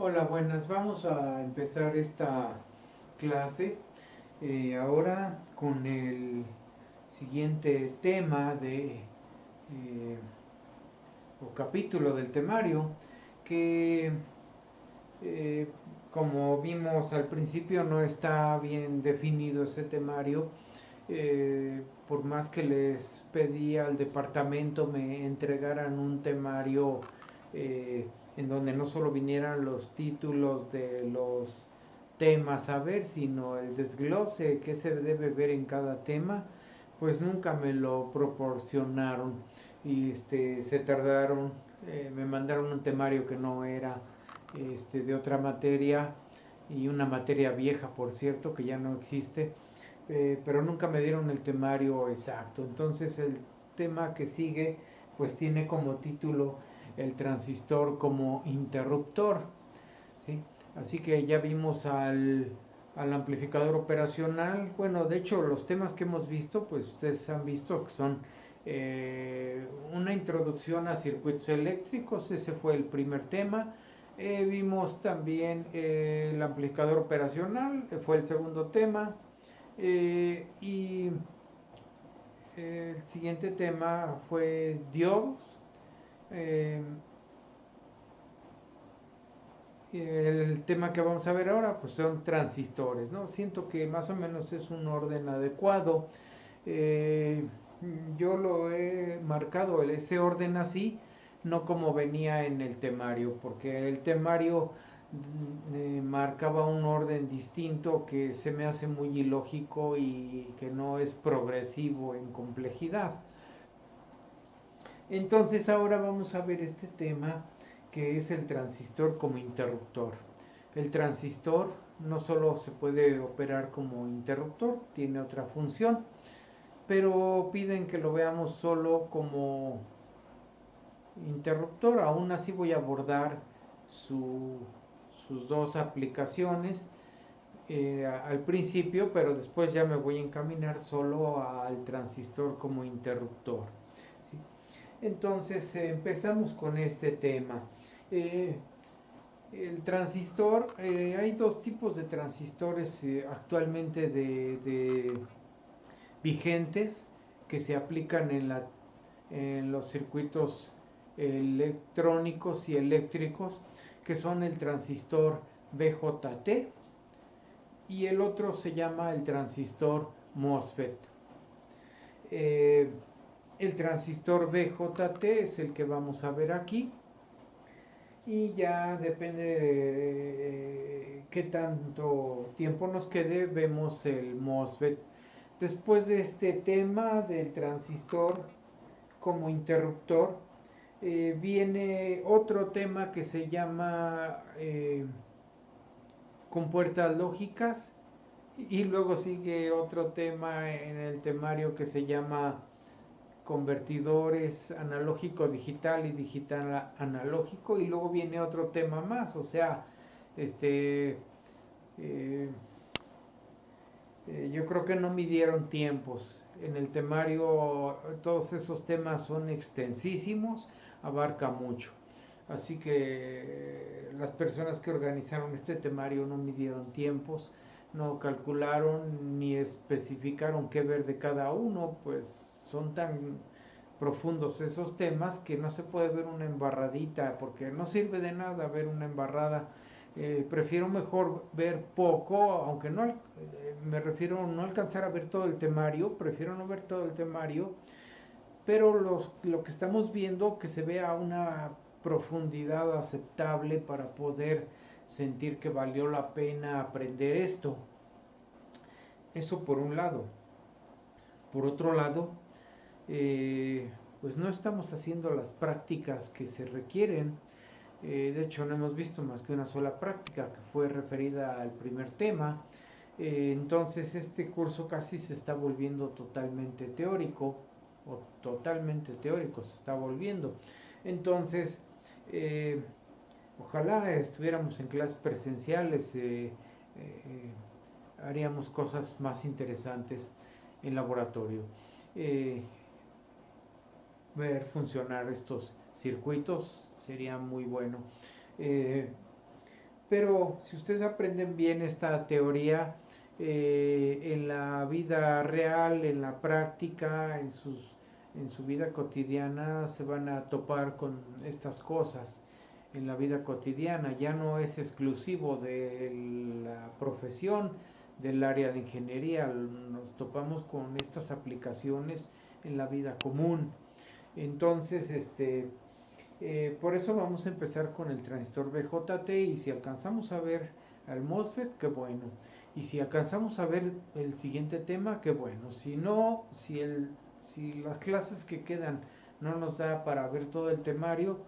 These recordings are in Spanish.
Hola, buenas. Vamos a empezar esta clase ahora con el siguiente tema o capítulo del temario que eh, como vimos al principio no está bien definido ese temario. Por más que les pedí al departamento me entregaran un temario eh, en donde no solo vinieran los títulos de los temas a ver, sino el desglose que se debe ver en cada tema, pues nunca me lo proporcionaron y se tardaron, me mandaron un temario que no era de otra materia y una materia vieja, por cierto, que ya no existe, pero nunca me dieron el temario exacto. Entonces el tema que sigue pues tiene como título el transistor como interruptor, ¿sí? Así que ya vimos al amplificador operacional. Bueno, de hecho los temas que hemos visto, pues ustedes han visto que son una introducción a circuitos eléctricos, ese fue el primer tema. Vimos también el amplificador operacional, que fue el segundo tema. Y el siguiente tema fue diodos. Eh, el tema que vamos a ver ahora pues son transistores, ¿no? Siento que más o menos es un orden adecuado. Eh, yo lo he marcado ese orden así, no como venía en el temario, porque el temario marcaba un orden distinto que se me hace muy ilógico y que no es progresivo en complejidad. Entonces ahora vamos a ver este tema que es el transistor como interruptor. El transistor no solo se puede operar como interruptor, tiene otra función, pero piden que lo veamos solo como interruptor. Aún así voy a abordar su, sus dos aplicaciones al principio, pero después ya me voy a encaminar solo al transistor como interruptor. ¿Sí? Entonces empezamos con este tema. Eh, el transistor, hay dos tipos de transistores actualmente de vigentes que se aplican en los circuitos electrónicos y eléctricos, que son el transistor BJT y el otro se llama el transistor MOSFET. Eh, el transistor BJT es el que vamos a ver aquí y ya depende de qué tanto tiempo nos quede, vemos el MOSFET. Después de este tema del transistor como interruptor, viene otro tema que se llama compuertas lógicas y luego sigue otro tema en el temario que se llama convertidores analógico digital y digital analógico y luego viene otro tema más, o sea, este eh, yo creo que no midieron tiempos. En el temario todos esos temas son extensísimos, abarca mucho. Así que las personas que organizaron este temario no midieron tiempos, no calcularon ni especificaron qué ver de cada uno, pues son tan profundos esos temas que no se puede ver una embarradita, porque no sirve de nada ver una embarrada. Prefiero mejor ver poco, aunque no, me refiero a no alcanzar a ver todo el temario, prefiero no ver todo el temario, pero lo que estamos viendo que se vea una profundidad aceptable para poder sentir que valió la pena aprender esto. Eso por un lado. Por otro lado, pues no estamos haciendo las prácticas que se requieren. De hecho, no hemos visto más que una sola práctica que fue referida al primer tema. Entonces, este curso casi se está volviendo totalmente teórico, o totalmente teórico se está volviendo. Entonces, eh, ojalá estuviéramos en clases presenciales, haríamos cosas más interesantes en laboratorio. Eh, Ver funcionar estos circuitos sería muy bueno. Eh, Pero si ustedes aprenden bien esta teoría, en la vida real, en la práctica, en su vida cotidiana, se van a topar con estas cosas en la vida cotidiana. Ya no es exclusivo de la profesión del área de ingeniería, nos topamos con estas aplicaciones en la vida común. Entonces, por eso vamos a empezar con el transistor BJT, y si alcanzamos a ver al MOSFET, qué bueno. Y si alcanzamos a ver el siguiente tema, qué bueno. Si no, si las clases que quedan no nos da para ver todo el temario,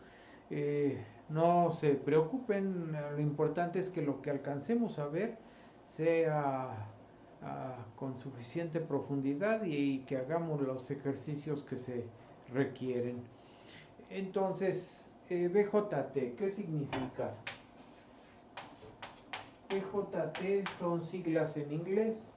no se preocupen. Lo importante es que lo que alcancemos a ver sea con suficiente profundidad, y que hagamos los ejercicios que se requieren. Entonces, BJT, ¿qué significa? BJT son siglas en inglés.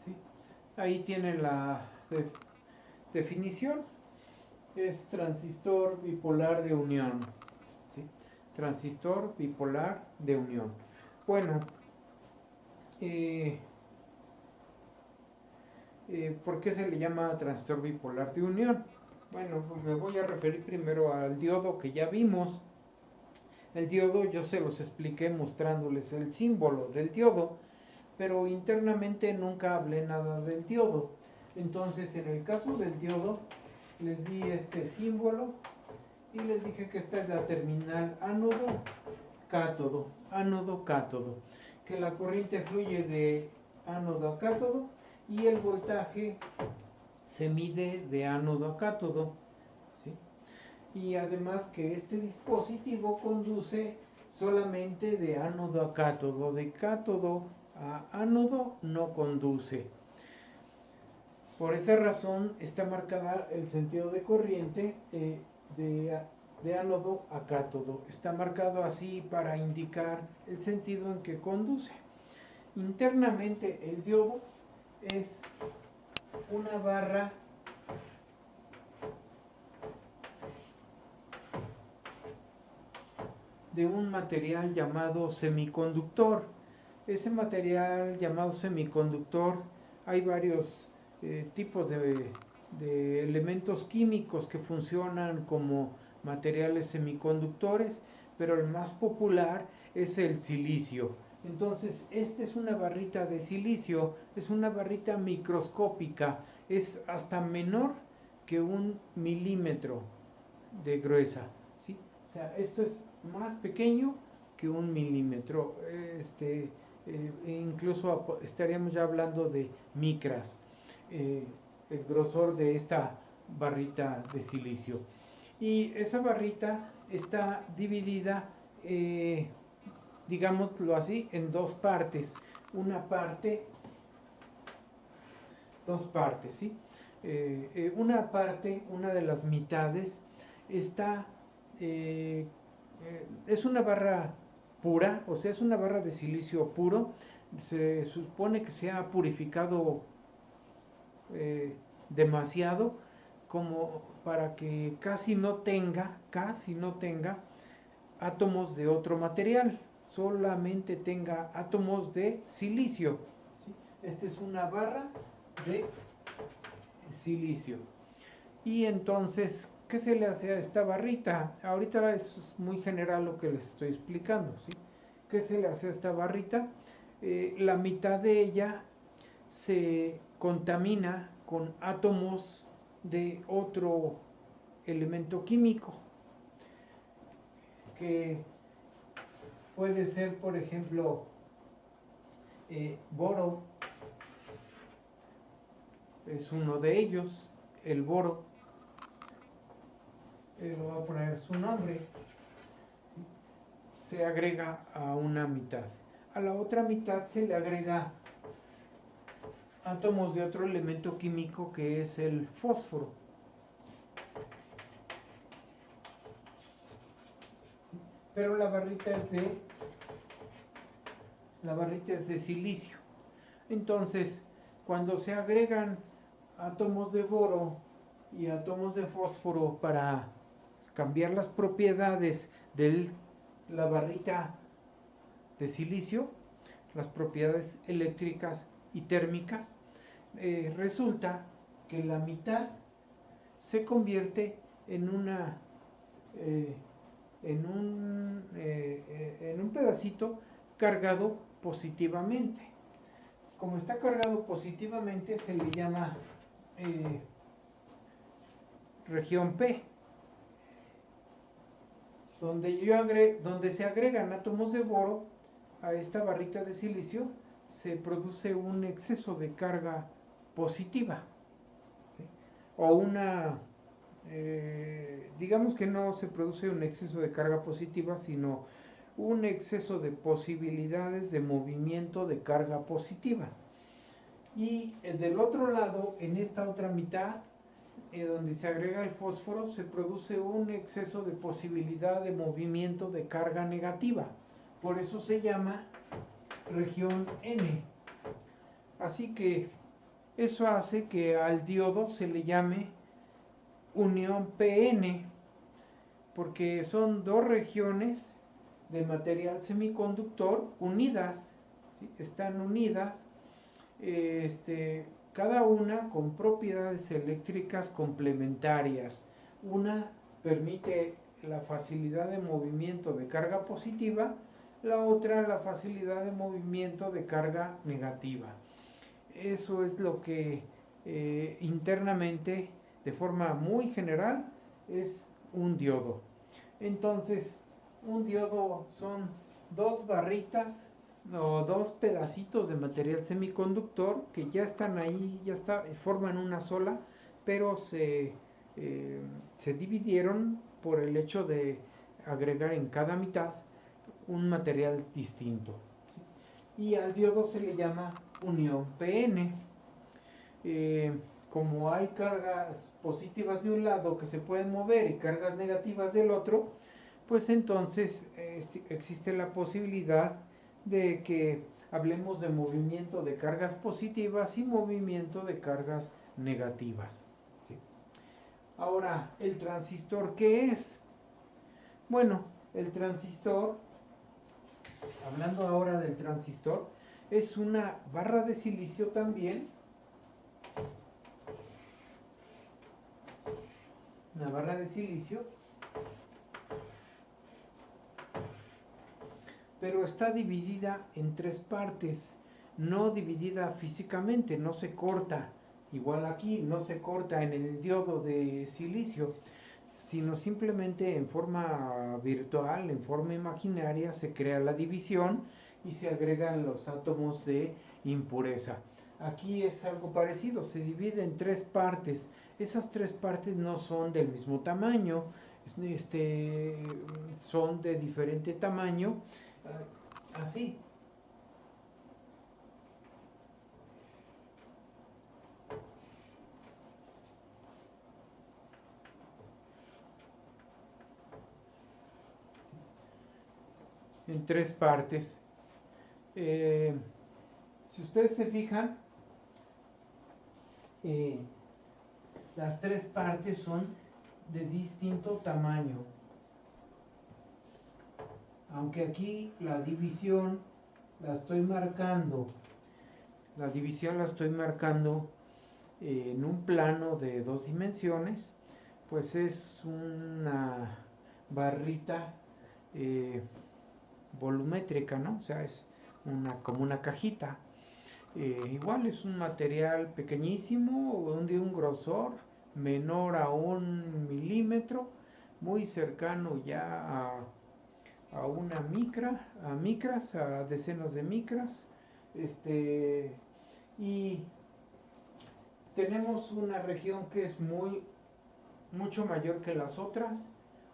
¿Sí? Ahí tienen la definición. Es transistor bipolar de unión. ¿Sí? Transistor bipolar de unión. Bueno, ¿por qué se le llama transistor bipolar de unión? Bueno, pues me voy a referir primero al diodo que ya vimos. El diodo yo se los expliqué mostrándoles el símbolo del diodo, pero internamente nunca hablé nada del diodo. Entonces, en el caso del diodo, les di este símbolo y les dije que esta es la terminal ánodo, cátodo, que la corriente fluye de ánodo a cátodo y el voltaje se mide de ánodo a cátodo, ¿sí? Y además que este dispositivo conduce solamente de ánodo a cátodo, de cátodo a ánodo no conduce. Por esa razón está marcada el sentido de corriente de ánodo a cátodo. Está marcado así para indicar el sentido en que conduce. Internamente el diodo es una barra de un material llamado semiconductor. Ese material llamado semiconductor, hay varios tipos de elementos químicos que funcionan como materiales semiconductores, pero el más popular es el silicio. Entonces, esta es una barrita de silicio, es una barrita microscópica, es hasta menor que 1 milímetro de gruesa, ¿sí? O sea, esto es más pequeño que 1 milímetro. Incluso estaríamos ya hablando de micras, el grosor de esta barrita de silicio. Y esa barrita está dividida, digámoslo así, en dos partes. Dos partes, ¿sí? Una parte, una de las mitades, está, es una barra pura, o sea, es una barra de silicio puro. Se supone que se ha purificado demasiado como para que casi no tenga átomos de otro material, solamente tenga átomos de silicio, ¿sí? Esta es una barra de silicio. Y entonces, ¿qué se le hace a esta barrita? Ahorita es muy general lo que les estoy explicando, ¿sí? ¿Qué se le hace a esta barrita? La mitad de ella se contamina con átomos de otro elemento químico, que puede ser, por ejemplo, boro, es uno de ellos, el boro. Le voy a poner su nombre, ¿sí? Se agrega a una mitad. A la otra mitad se le agrega átomos de otro elemento químico, que es el fósforo. Pero la barrita es de silicio. Entonces, cuando se agregan átomos de boro y átomos de fósforo para cambiar las propiedades de la barrita de silicio, las propiedades eléctricas y térmicas, resulta que la mitad se convierte en un pedacito cargado positivamente. Como está cargado positivamente, se le llama región P, donde se agregan átomos de boro a esta barrita de silicio, se produce un exceso de carga positiva, ¿sí? O digamos que no se produce un exceso de carga positiva, sino un exceso de posibilidades de movimiento de carga positiva. Y del otro lado, en esta otra mitad, donde se agrega el fósforo, se produce un exceso de posibilidad de movimiento de carga negativa. Por eso se llama región N. Así que eso hace que al diodo se le llame unión PN, porque son dos regiones de material semiconductor unidas, ¿sí? Están unidas, cada una con propiedades eléctricas complementarias. Una permite la facilidad de movimiento de carga positiva, la otra la facilidad de movimiento de carga negativa. Eso es lo que internamente, de forma muy general, es un diodo. Entonces, un diodo son dos barritas o dos pedacitos de material semiconductor que ya están ahí, forman una sola, pero se dividieron por el hecho de agregar en cada mitad un material distinto. Y al diodo se le llama unión PN. Como hay cargas positivas de un lado que se pueden mover y cargas negativas del otro, pues entonces existe la posibilidad de que hablemos de movimiento de cargas positivas y movimiento de cargas negativas, ¿sí? Ahora, ¿el transistor qué es? Bueno, el transistor, hablando ahora del transistor, es una barra de silicio también, una barra de silicio, pero está dividida en tres partes, no dividida físicamente, no se corta, igual aquí no se corta en el diodo de silicio, sino simplemente en forma virtual, en forma imaginaria, se crea la división y se agregan los átomos de impureza. Aquí es algo parecido, se divide en tres partes. Esas tres partes no son del mismo tamaño, son de diferente tamaño, así. En tres partes. Si ustedes se fijan, las tres partes son de distinto tamaño. Aunque aquí la división la estoy marcando, en un plano de 2 dimensiones, pues es una barrita volumétrica, ¿no? O sea, es como una cajita. Igual es un material pequeñísimo, de un grosor menor a 1 milímetro, muy cercano ya a una micras, a decenas de micras, y tenemos una región que es mucho mayor que las otras,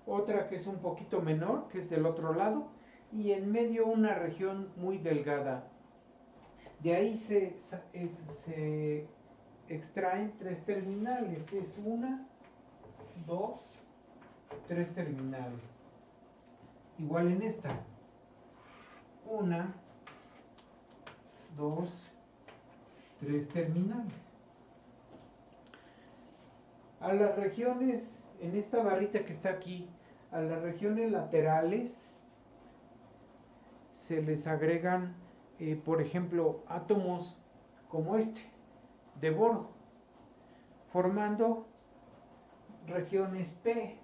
otra que es un poquito menor, que es del otro lado, y en medio una región muy delgada. De ahí se extraen tres terminales, es 1, 2, 3 terminales. Igual en esta, 1, 2, 3 terminales. A las regiones, en esta barrita que está aquí, a las regiones laterales se les agregan, por ejemplo, átomos como este, de boro, formando regiones P,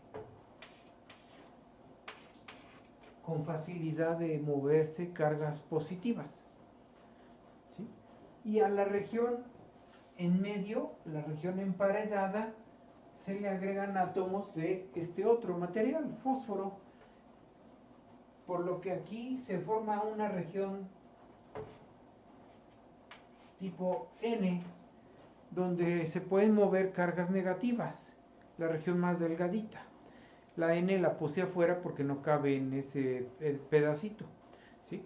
con facilidad de moverse cargas positivas. ¿Sí? Y a la región en medio, la región emparedada, se le agregan átomos de este otro material, fósforo, por lo que aquí se forma una región tipo N, donde se pueden mover cargas negativas, la región más delgadita. La N la puse afuera porque no cabe en ese pedacito, ¿sí?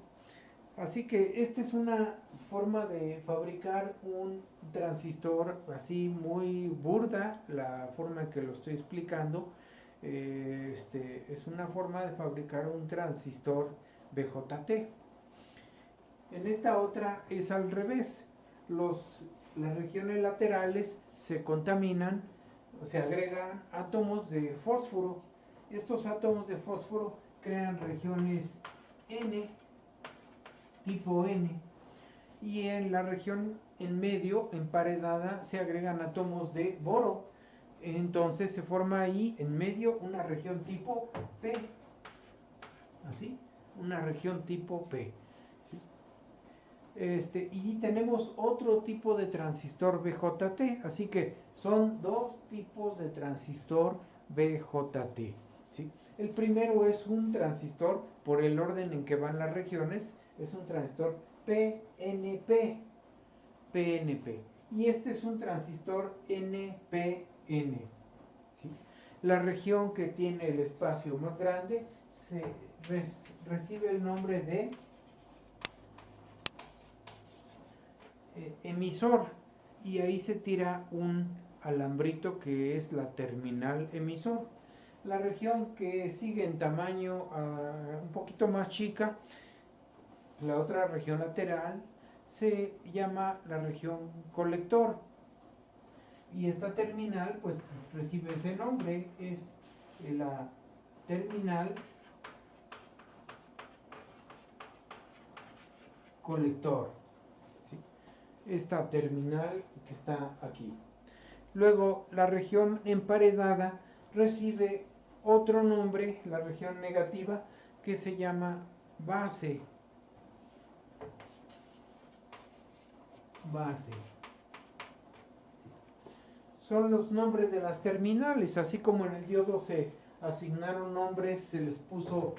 Así que esta es una forma de fabricar un transistor así muy burda, la forma en que lo estoy explicando. Es una forma de fabricar un transistor BJT. En esta otra es al revés. Las regiones laterales se contaminan, se agregan átomos de fósforo. Estos átomos de fósforo crean regiones N, tipo N, y en la región en medio, emparedada, se agregan átomos de boro. Entonces se forma ahí en medio una región tipo P, así, una región tipo P. Y tenemos otro tipo de transistor BJT, así que son dos tipos de transistor BJT, ¿sí? El primero es un transistor, por el orden en que van las regiones, es un transistor PNP, y este es un transistor NPN, ¿sí? La región que tiene el espacio más grande recibe el nombre de emisor, y ahí se tira un alambrito que es la terminal emisor. La región que sigue en tamaño un poquito más chica, la otra región lateral, se llama la región colector, y esta terminal pues recibe ese nombre, es la terminal colector, ¿sí? Esta terminal que está aquí. Luego la región emparedada recibe otro nombre, la región negativa, que se llama base. Base. Son los nombres de las terminales, así como en el diodo se asignaron nombres, se les puso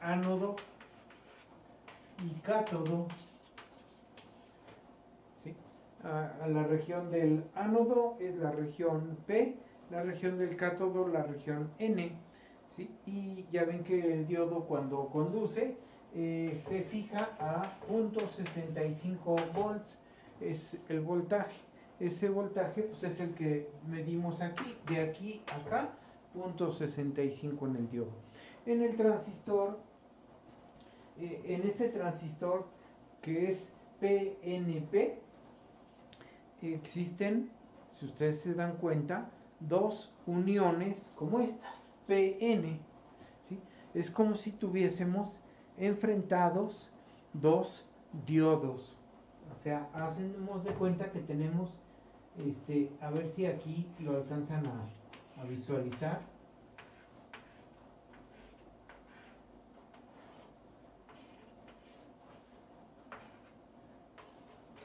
ánodo y cátodo. ¿Sí? A la región del ánodo es la región P, la región del cátodo la región N, ¿sí? Y ya ven que el diodo cuando conduce se fija a 0.65 volts, es el voltaje. Ese voltaje pues, es el que medimos aquí, de aquí a acá, 0.65 en el diodo. En el transistor, en este transistor que es PNP, existen, si ustedes se dan cuenta, dos uniones como estas, PN, ¿sí? Es como si tuviésemos enfrentados dos diodos. O sea, hacemos de cuenta que tenemos, a ver si aquí lo alcanzan a visualizar.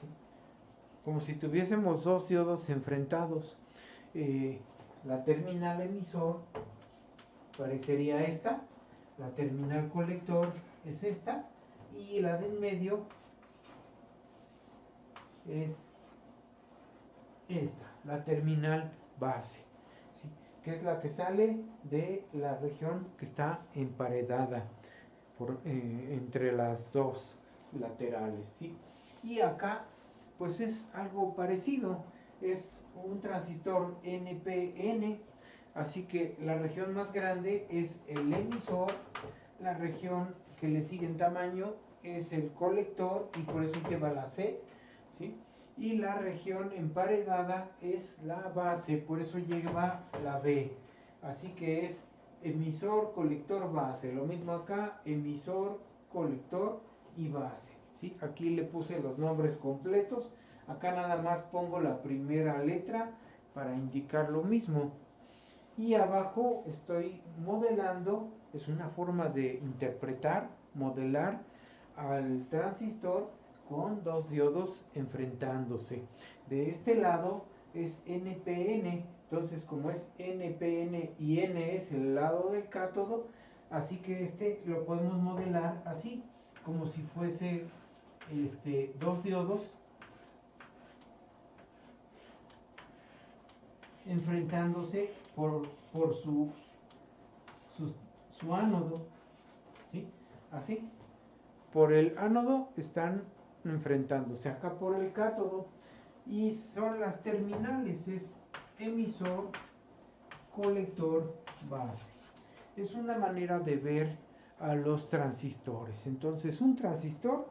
¿Sí? Como si tuviésemos dos diodos enfrentados. La terminal emisor parecería esta, la terminal colector es esta, y la de en medio es esta, la terminal base, ¿sí? Que es la que sale de la región que está emparedada entre las dos laterales, ¿sí? Y acá pues es algo parecido, es un transistor NPN, así que la región más grande es el emisor, la región que le sigue en tamaño es el colector, y por eso lleva la C, ¿sí? y la región emparedada es la base, por eso lleva la B. Así que es emisor, colector, base. Lo mismo acá, emisor, colector y base. ¿Sí? Aquí le puse los nombres completos. Acá nada más pongo la primera letra para indicar lo mismo. Y abajo estoy modelando, es una forma de interpretar, modelar al transistor con dos diodos enfrentándose. De este lado es NPN, entonces como es NPN y N es el lado del cátodo, así que este lo podemos modelar así, como si fuese dos diodos enfrentándose por su ánodo, ¿sí? Así. Por el ánodo están enfrentándose, acá por el cátodo, y son las terminales, es emisor, colector, base. Es una manera de ver a los transistores. Entonces, un transistor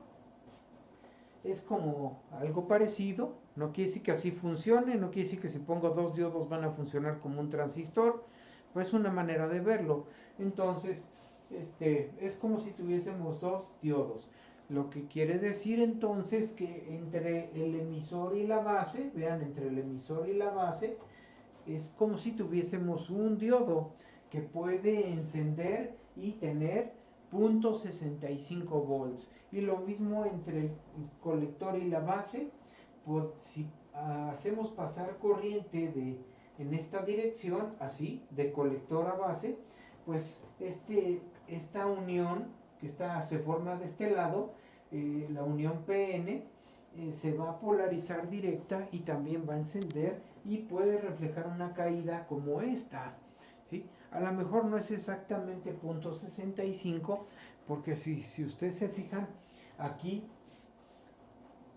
es como algo parecido, no quiere decir que así funcione, no quiere decir que si pongo dos diodos van a funcionar como un transistor, pues es una manera de verlo. Entonces, es como si tuviésemos dos diodos. Lo que quiere decir entonces que entre el emisor y la base, vean, entre el emisor y la base, es como si tuviésemos un diodo que puede encender y tener 0.65 volts. Y lo mismo entre el colector y la base, pues si hacemos pasar corriente en esta dirección, así, de colector a base, pues esta unión que se forma de este lado, la unión PN, se va a polarizar directa y también va a encender y puede reflejar una caída como esta, ¿sí? A lo mejor no es exactamente 0.65, porque si ustedes se fijan, aquí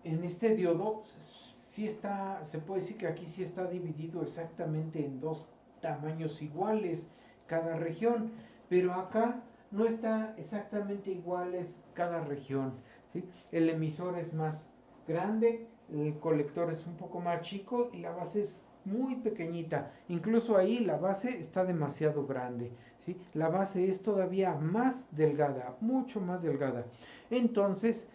en este diodo sí está, se puede decir que aquí sí está dividido exactamente en dos tamaños iguales cada región, pero acá no está exactamente iguales cada región, ¿sí? El emisor es más grande, el colector es un poco más chico y la base es muy pequeñita. Incluso ahí la base está demasiado grande, ¿sí? La base es todavía más delgada, mucho más delgada. Entonces,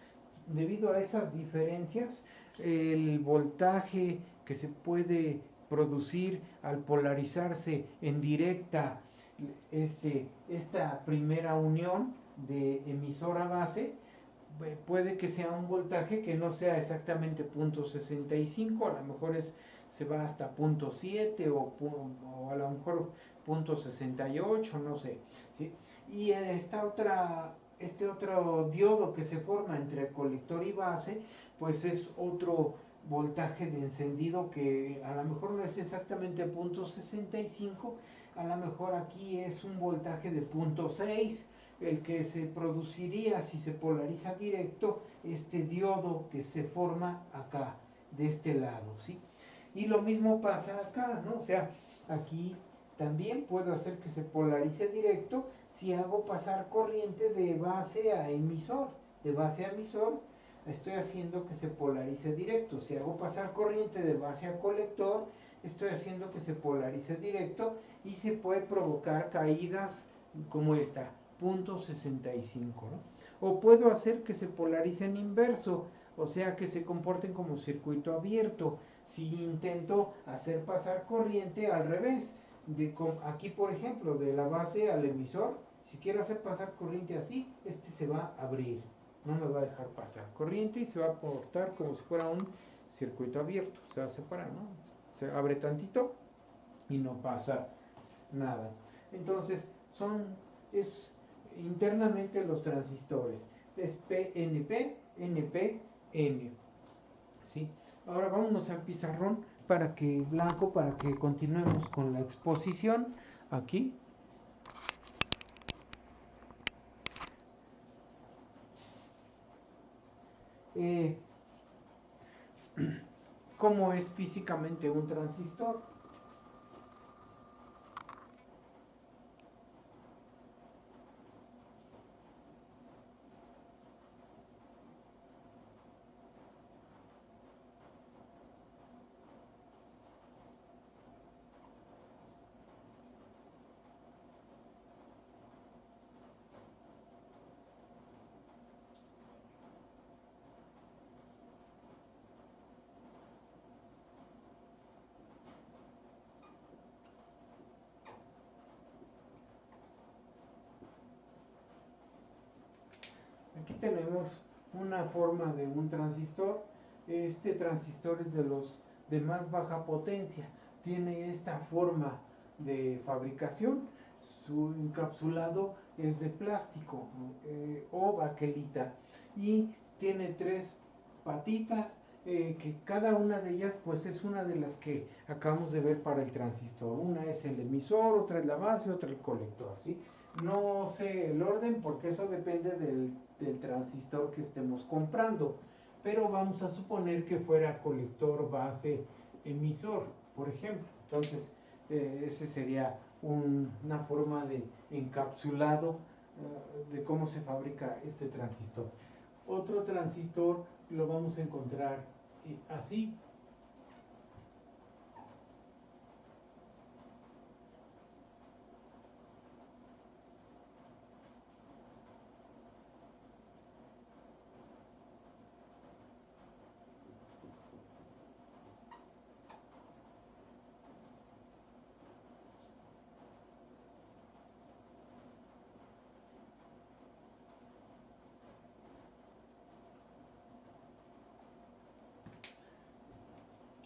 debido a esas diferencias, el voltaje que se puede producir al polarizarse en directa esta primera unión de emisor a base, puede que sea un voltaje que no sea exactamente 0.65, a lo mejor se va hasta 0.7 o a lo mejor 0.68, no sé, ¿sí? Y este otro diodo que se forma entre colector y base, pues es otro voltaje de encendido que a lo mejor no es exactamente 0.65, a lo mejor aquí es un voltaje de 0.6, el que se produciría si se polariza directo este diodo que se forma acá, de este lado, ¿sí? Y lo mismo pasa acá, ¿no? O sea, aquí también puedo hacer que se polarice directo si hago pasar corriente de base a emisor. De base a emisor estoy haciendo que se polarice directo. Si hago pasar corriente de base a colector, estoy haciendo que se polarice directo y se puede provocar caídas como esta, 0.65, ¿no? O puedo hacer que se polaricen inverso, o sea que se comporten como circuito abierto. Si intento hacer pasar corriente al revés, aquí por ejemplo, de la base al emisor, si quiero hacer pasar corriente así, se va a abrir, no me va a dejar pasar corriente y se va a portar como si fuera un circuito abierto, se va a separar, ¿no? Se abre tantito y no pasa nada. Entonces, es internamente los transistores, es PNP, NPN, ¿sí? Ahora vámonos al pizarrón blanco para que continuemos con la exposición aquí. ¿Cómo es físicamente un transistor? Aquí tenemos una forma de un transistor. Este transistor es de los de más baja potencia. Tiene esta forma de fabricación. Su encapsulado es de plástico o baquelita y tiene tres patitas que cada una de ellas pues es una de las que acabamos de ver para el transistor. Una es el emisor, otra es la base, otra el colector, ¿sí? No sé el orden porque eso depende del transistor que estemos comprando, pero vamos a suponer que fuera colector, base, emisor, por ejemplo. Entonces, ese sería una forma de encapsulado de cómo se fabrica este transistor. Otro transistor lo vamos a encontrar así.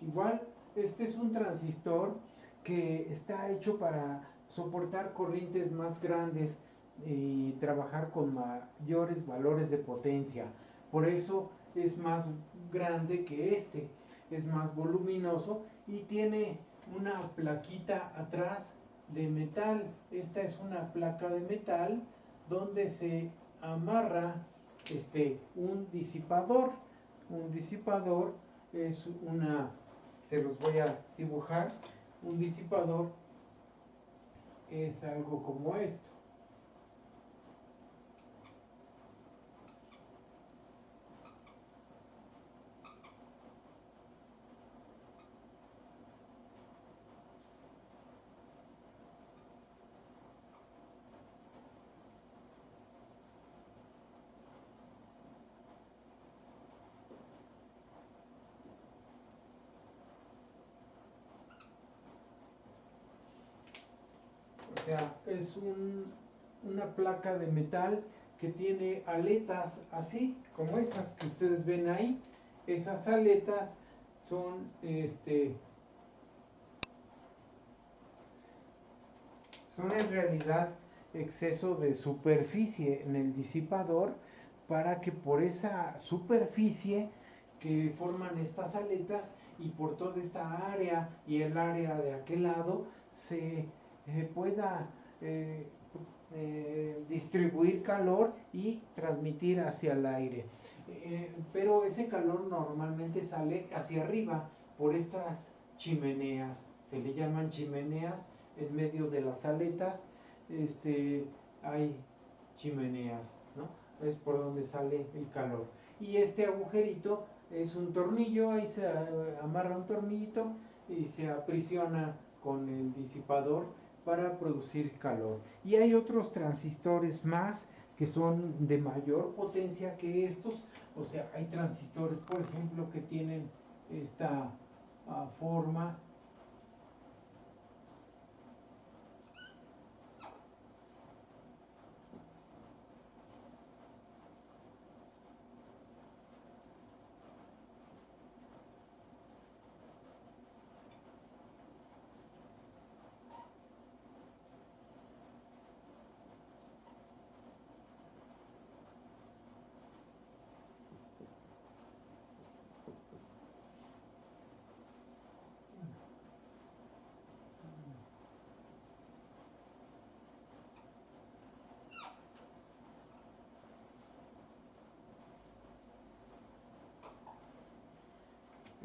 Igual, este es un transistor que está hecho para soportar corrientes más grandes y trabajar con mayores valores de potencia. Por eso es más grande que este, es más voluminoso y tiene una plaquita atrás de metal. Esta es una placa de metal donde se amarra un disipador. Un disipador es se los voy a dibujar. Un disipador es algo como esto. O sea, es una placa de metal que tiene aletas así, como esas que ustedes ven ahí. Esas aletas son son en realidad exceso de superficie en el disipador para que por esa superficie que forman estas aletas y por toda esta área y el área de aquel lado se pueda distribuir calor y transmitir hacia el aire. Pero ese calor normalmente sale hacia arriba por estas chimeneas, se le llaman chimeneas. En medio de las aletas hay chimeneas, ¿no? Es por donde sale el calor. Y este agujerito es un tornillo, ahí se amarra un tornillito y se aprisiona con el disipador para producir calor. Y hay otros transistores más que son de mayor potencia que estos. O sea, hay transistores, por ejemplo, que tienen esta forma.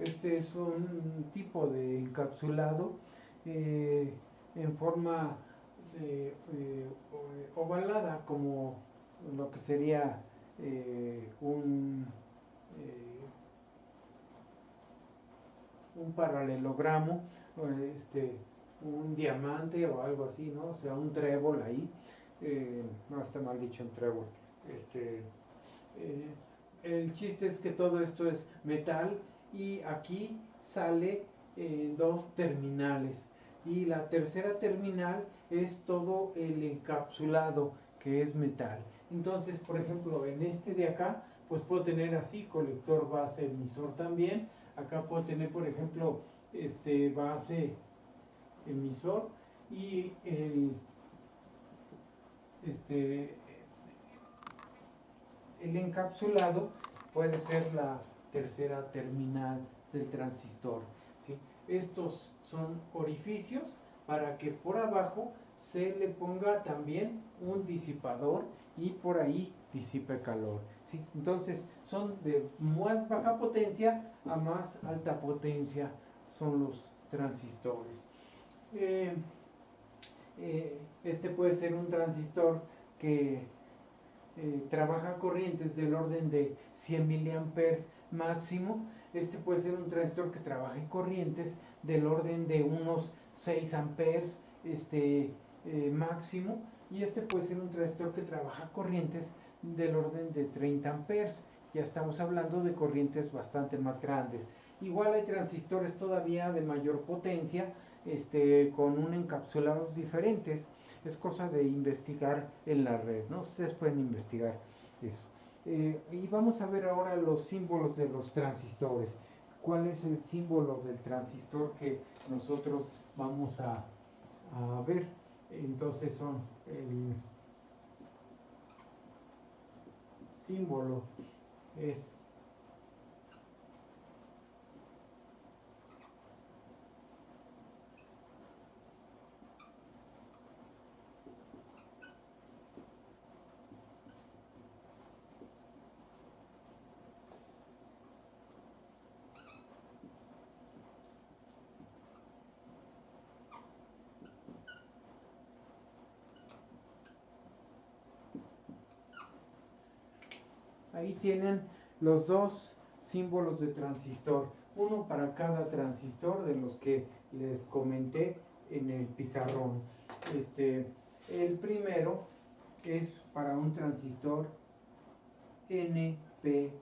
Este es un tipo de encapsulado en forma ovalada, como lo que sería eh, un paralelogramo, un diamante o algo así, ¿no? O sea, un trébol ahí. No, está mal dicho un trébol. Este, eh, el chiste es que todo esto es metal y aquí sale dos terminales y la tercera terminal es todo el encapsulado que es metal Entonces, por ejemplo, en este de acá, pues puedo tener así colector base emisor también. Acá puedo tener, por ejemplo, base emisor y este, el encapsulado puede ser la tercera terminal del transistor, ¿sí? Estos son orificios para que por abajo se le ponga también un disipador y por ahí disipe calor, ¿sí? Entonces son de más baja potencia a más alta potencia son los transistores. Este puede ser un transistor que trabaja corrientes del orden de 100 miliamperes máximo. Este puede ser un transistor que trabaje corrientes del orden de unos 6 amperes máximo, y este puede ser un transistor que trabaja corrientes del orden de 30 amperes. Ya estamos hablando de corrientes bastante más grandes. Igual hay transistores todavía de mayor potencia, con un encapsulados diferentes. Es cosa de investigar en la red, ¿no? Ustedes pueden investigar eso. Y vamos a ver ahora los símbolos de los transistores. ¿Cuál es el símbolo del transistor que nosotros vamos a ver? Entonces son el símbolo es ahí tienen los dos símbolos de transistor, uno para cada transistor de los que les comenté en el pizarrón. El primero es para un transistor NPN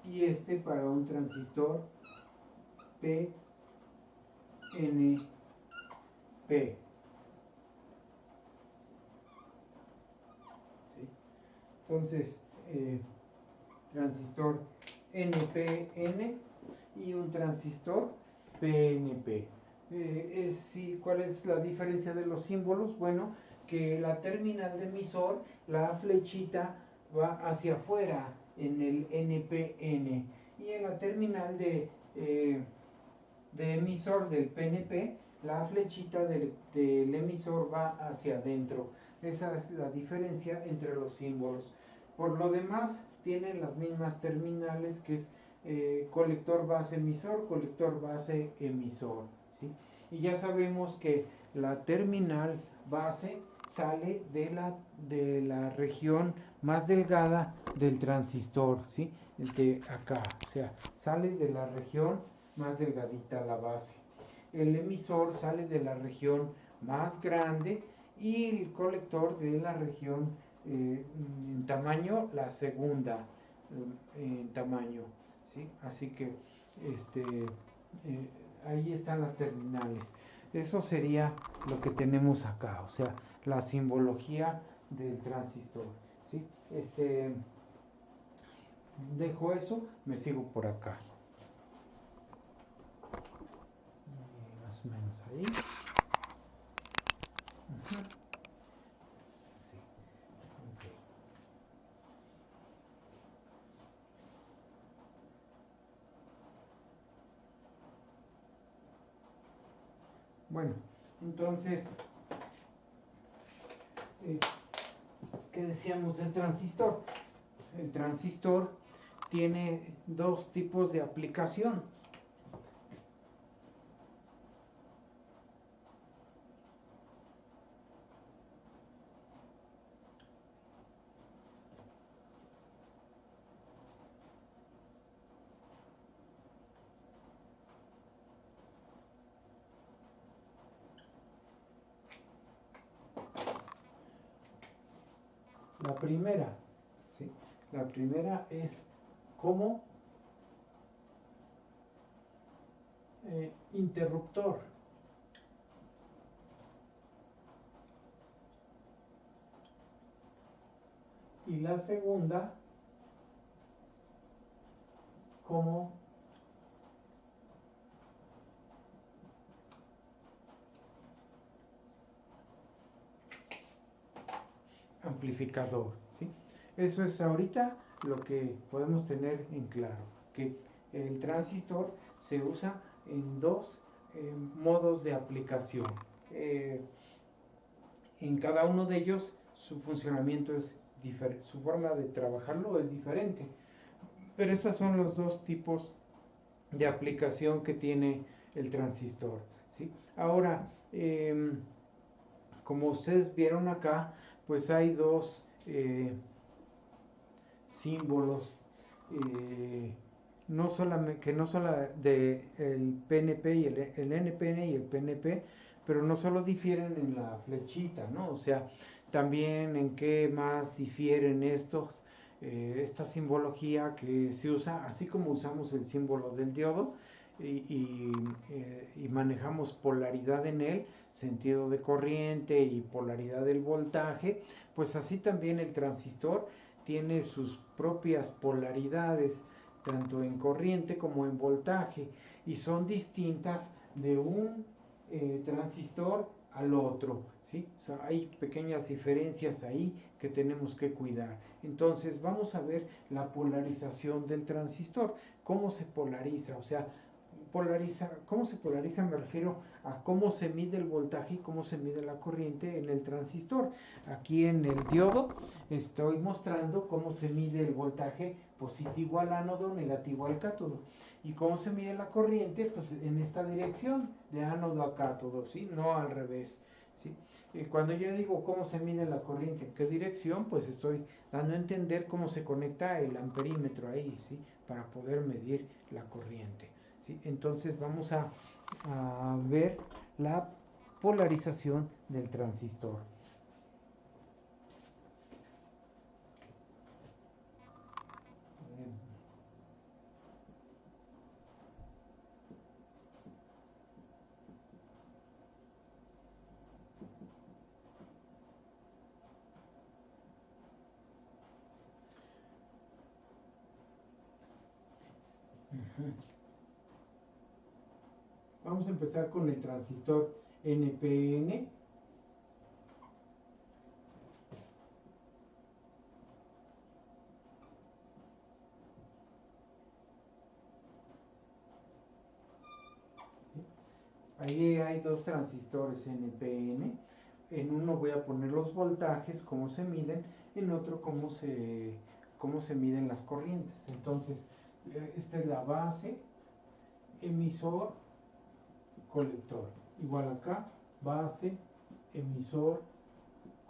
y para un transistor PNP. ¿Sí? Entonces, transistor NPN y un transistor PNP. ¿Cuál es la diferencia de los símbolos? Bueno, que la terminal de emisor, la flechita va hacia afuera en el NPN, y en la terminal de emisor del PNP, la flechita del emisor va hacia adentro. Esa es la diferencia entre los símbolos. Por lo demás, tienen las mismas terminales, que es colector base emisor, colector base emisor, ¿sí? Y ya sabemos que la terminal base sale de la región más delgada del transistor, ¿sí? De acá, o sea, sale de la región más delgadita la base. El emisor sale de la región más grande y el colector de la región en tamaño, la segunda en tamaño, ¿sí? Así que ahí están las terminales. Eso sería lo que tenemos acá, o sea, la simbología del transistor, ¿sí? Dejo eso, me sigo por acá. Más o menos ahí. Sí, okay. Bueno, entonces, ¿qué decíamos del transistor? El transistor tiene dos tipos de aplicación. La primera, ¿sí? La primera es como interruptor. y la segunda como amplificador, ¿sí? Eso es ahorita lo que podemos tener en claro, que el transistor se usa en dos modos de aplicación. En cada uno de ellos su funcionamiento es diferente, su forma de trabajarlo es diferente, pero estos son los dos tipos de aplicación que tiene el transistor, ¿sí? Ahora, como ustedes vieron acá, pues hay dos símbolos, no solamente, que no solo de el PNP y el NPN y el PNP, pero no solo difieren en la flechita, ¿no? O sea, también en qué más difieren estos, esta simbología que se usa, así como usamos el símbolo del diodo y manejamos polaridad en él, sentido de corriente y polaridad del voltaje, pues así también el transistor tiene sus propias polaridades, tanto en corriente como en voltaje, y son distintas de un transistor al otro, ¿sí? O sea, hay pequeñas diferencias ahí que tenemos que cuidar. Entonces vamos a ver la polarización del transistor, cómo se polariza, o sea, ¿cómo se polariza? Me refiero a cómo se mide el voltaje y cómo se mide la corriente en el transistor. Aquí en el diodo estoy mostrando cómo se mide el voltaje positivo al ánodo, negativo al cátodo. ¿Y cómo se mide la corriente? Pues en esta dirección, de ánodo a cátodo, ¿sí? No al revés, ¿sí? Cuando yo digo cómo se mide la corriente, en qué dirección, pues estoy dando a entender cómo se conecta el amperímetro ahí, ¿sí? Para poder medir la corriente, ¿sí? Entonces vamos a ver la polarización del transistor. Vamos a empezar con el transistor NPN. Ahí hay dos transistores NPN. En uno voy a poner los voltajes, cómo se miden, en otro cómo se miden las corrientes. Entonces, esta es la base, emisor, colector. Igual acá, base, emisor,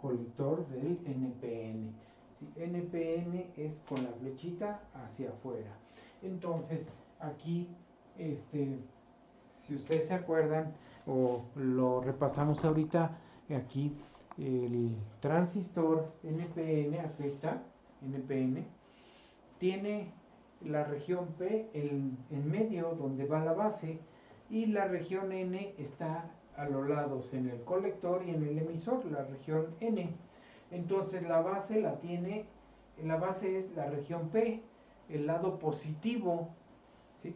colector del NPN. ¿Sí? NPN es con la flechita hacia afuera. Entonces, aquí, si ustedes se acuerdan o lo repasamos ahorita, aquí el transistor NPN, aquí está, NPN, tiene la región P en medio donde va la base y la región N está a los lados en el colector y en el emisor, la región N. Entonces la base la base es la región P, el lado positivo, ¿sí?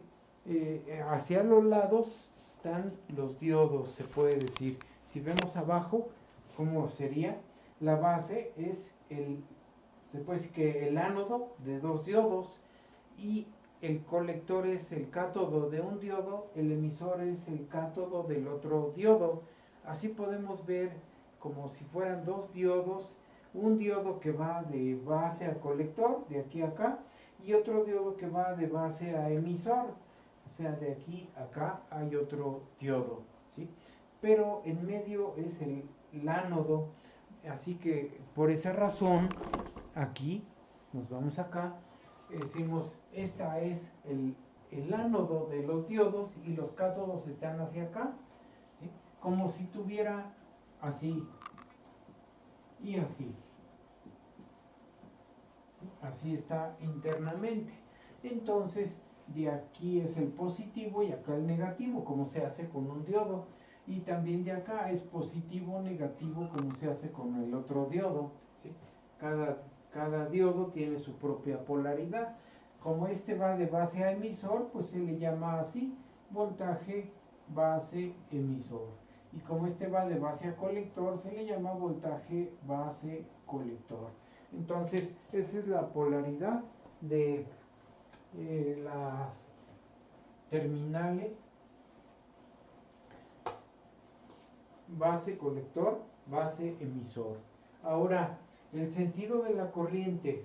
Hacia los lados están los diodos, se puede decir. Si vemos abajo, ¿cómo sería? La base es se puede decir que el ánodo de dos diodos y el colector es el cátodo de un diodo, el emisor es el cátodo del otro diodo. Así podemos ver como si fueran dos diodos, un diodo que va de base a colector, de aquí a acá, y otro diodo que va de base a emisor, o sea, de aquí a acá hay otro diodo, ¿sí? Pero en medio es el ánodo, así que por esa razón, aquí, nos vamos acá, decimos, esta es el ánodo de los diodos y los cátodos están hacia acá, ¿sí? Como si tuviera así y así. Así está internamente. Entonces, de aquí es el positivo y acá el negativo, como se hace con un diodo. Y también de acá es positivo, negativo, como se hace con el otro diodo, ¿sí? Cada Cada diodo tiene su propia polaridad. Como este va de base a emisor, pues se le llama así, voltaje base emisor. Y como este va de base a colector, se le llama voltaje base colector. Entonces, esa es la polaridad de las terminales base colector, base emisor. Ahora, el sentido de la corriente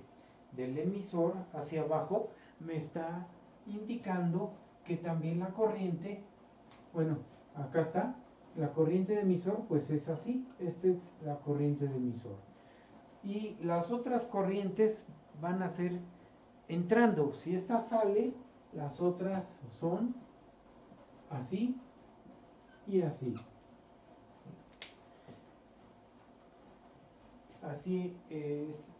del emisor hacia abajo me está indicando que también la corriente, bueno, acá está, la corriente de emisor pues es así, esta es la corriente de emisor. Y las otras corrientes van a ser entrando, si esta sale, las otras son así y así. Así es,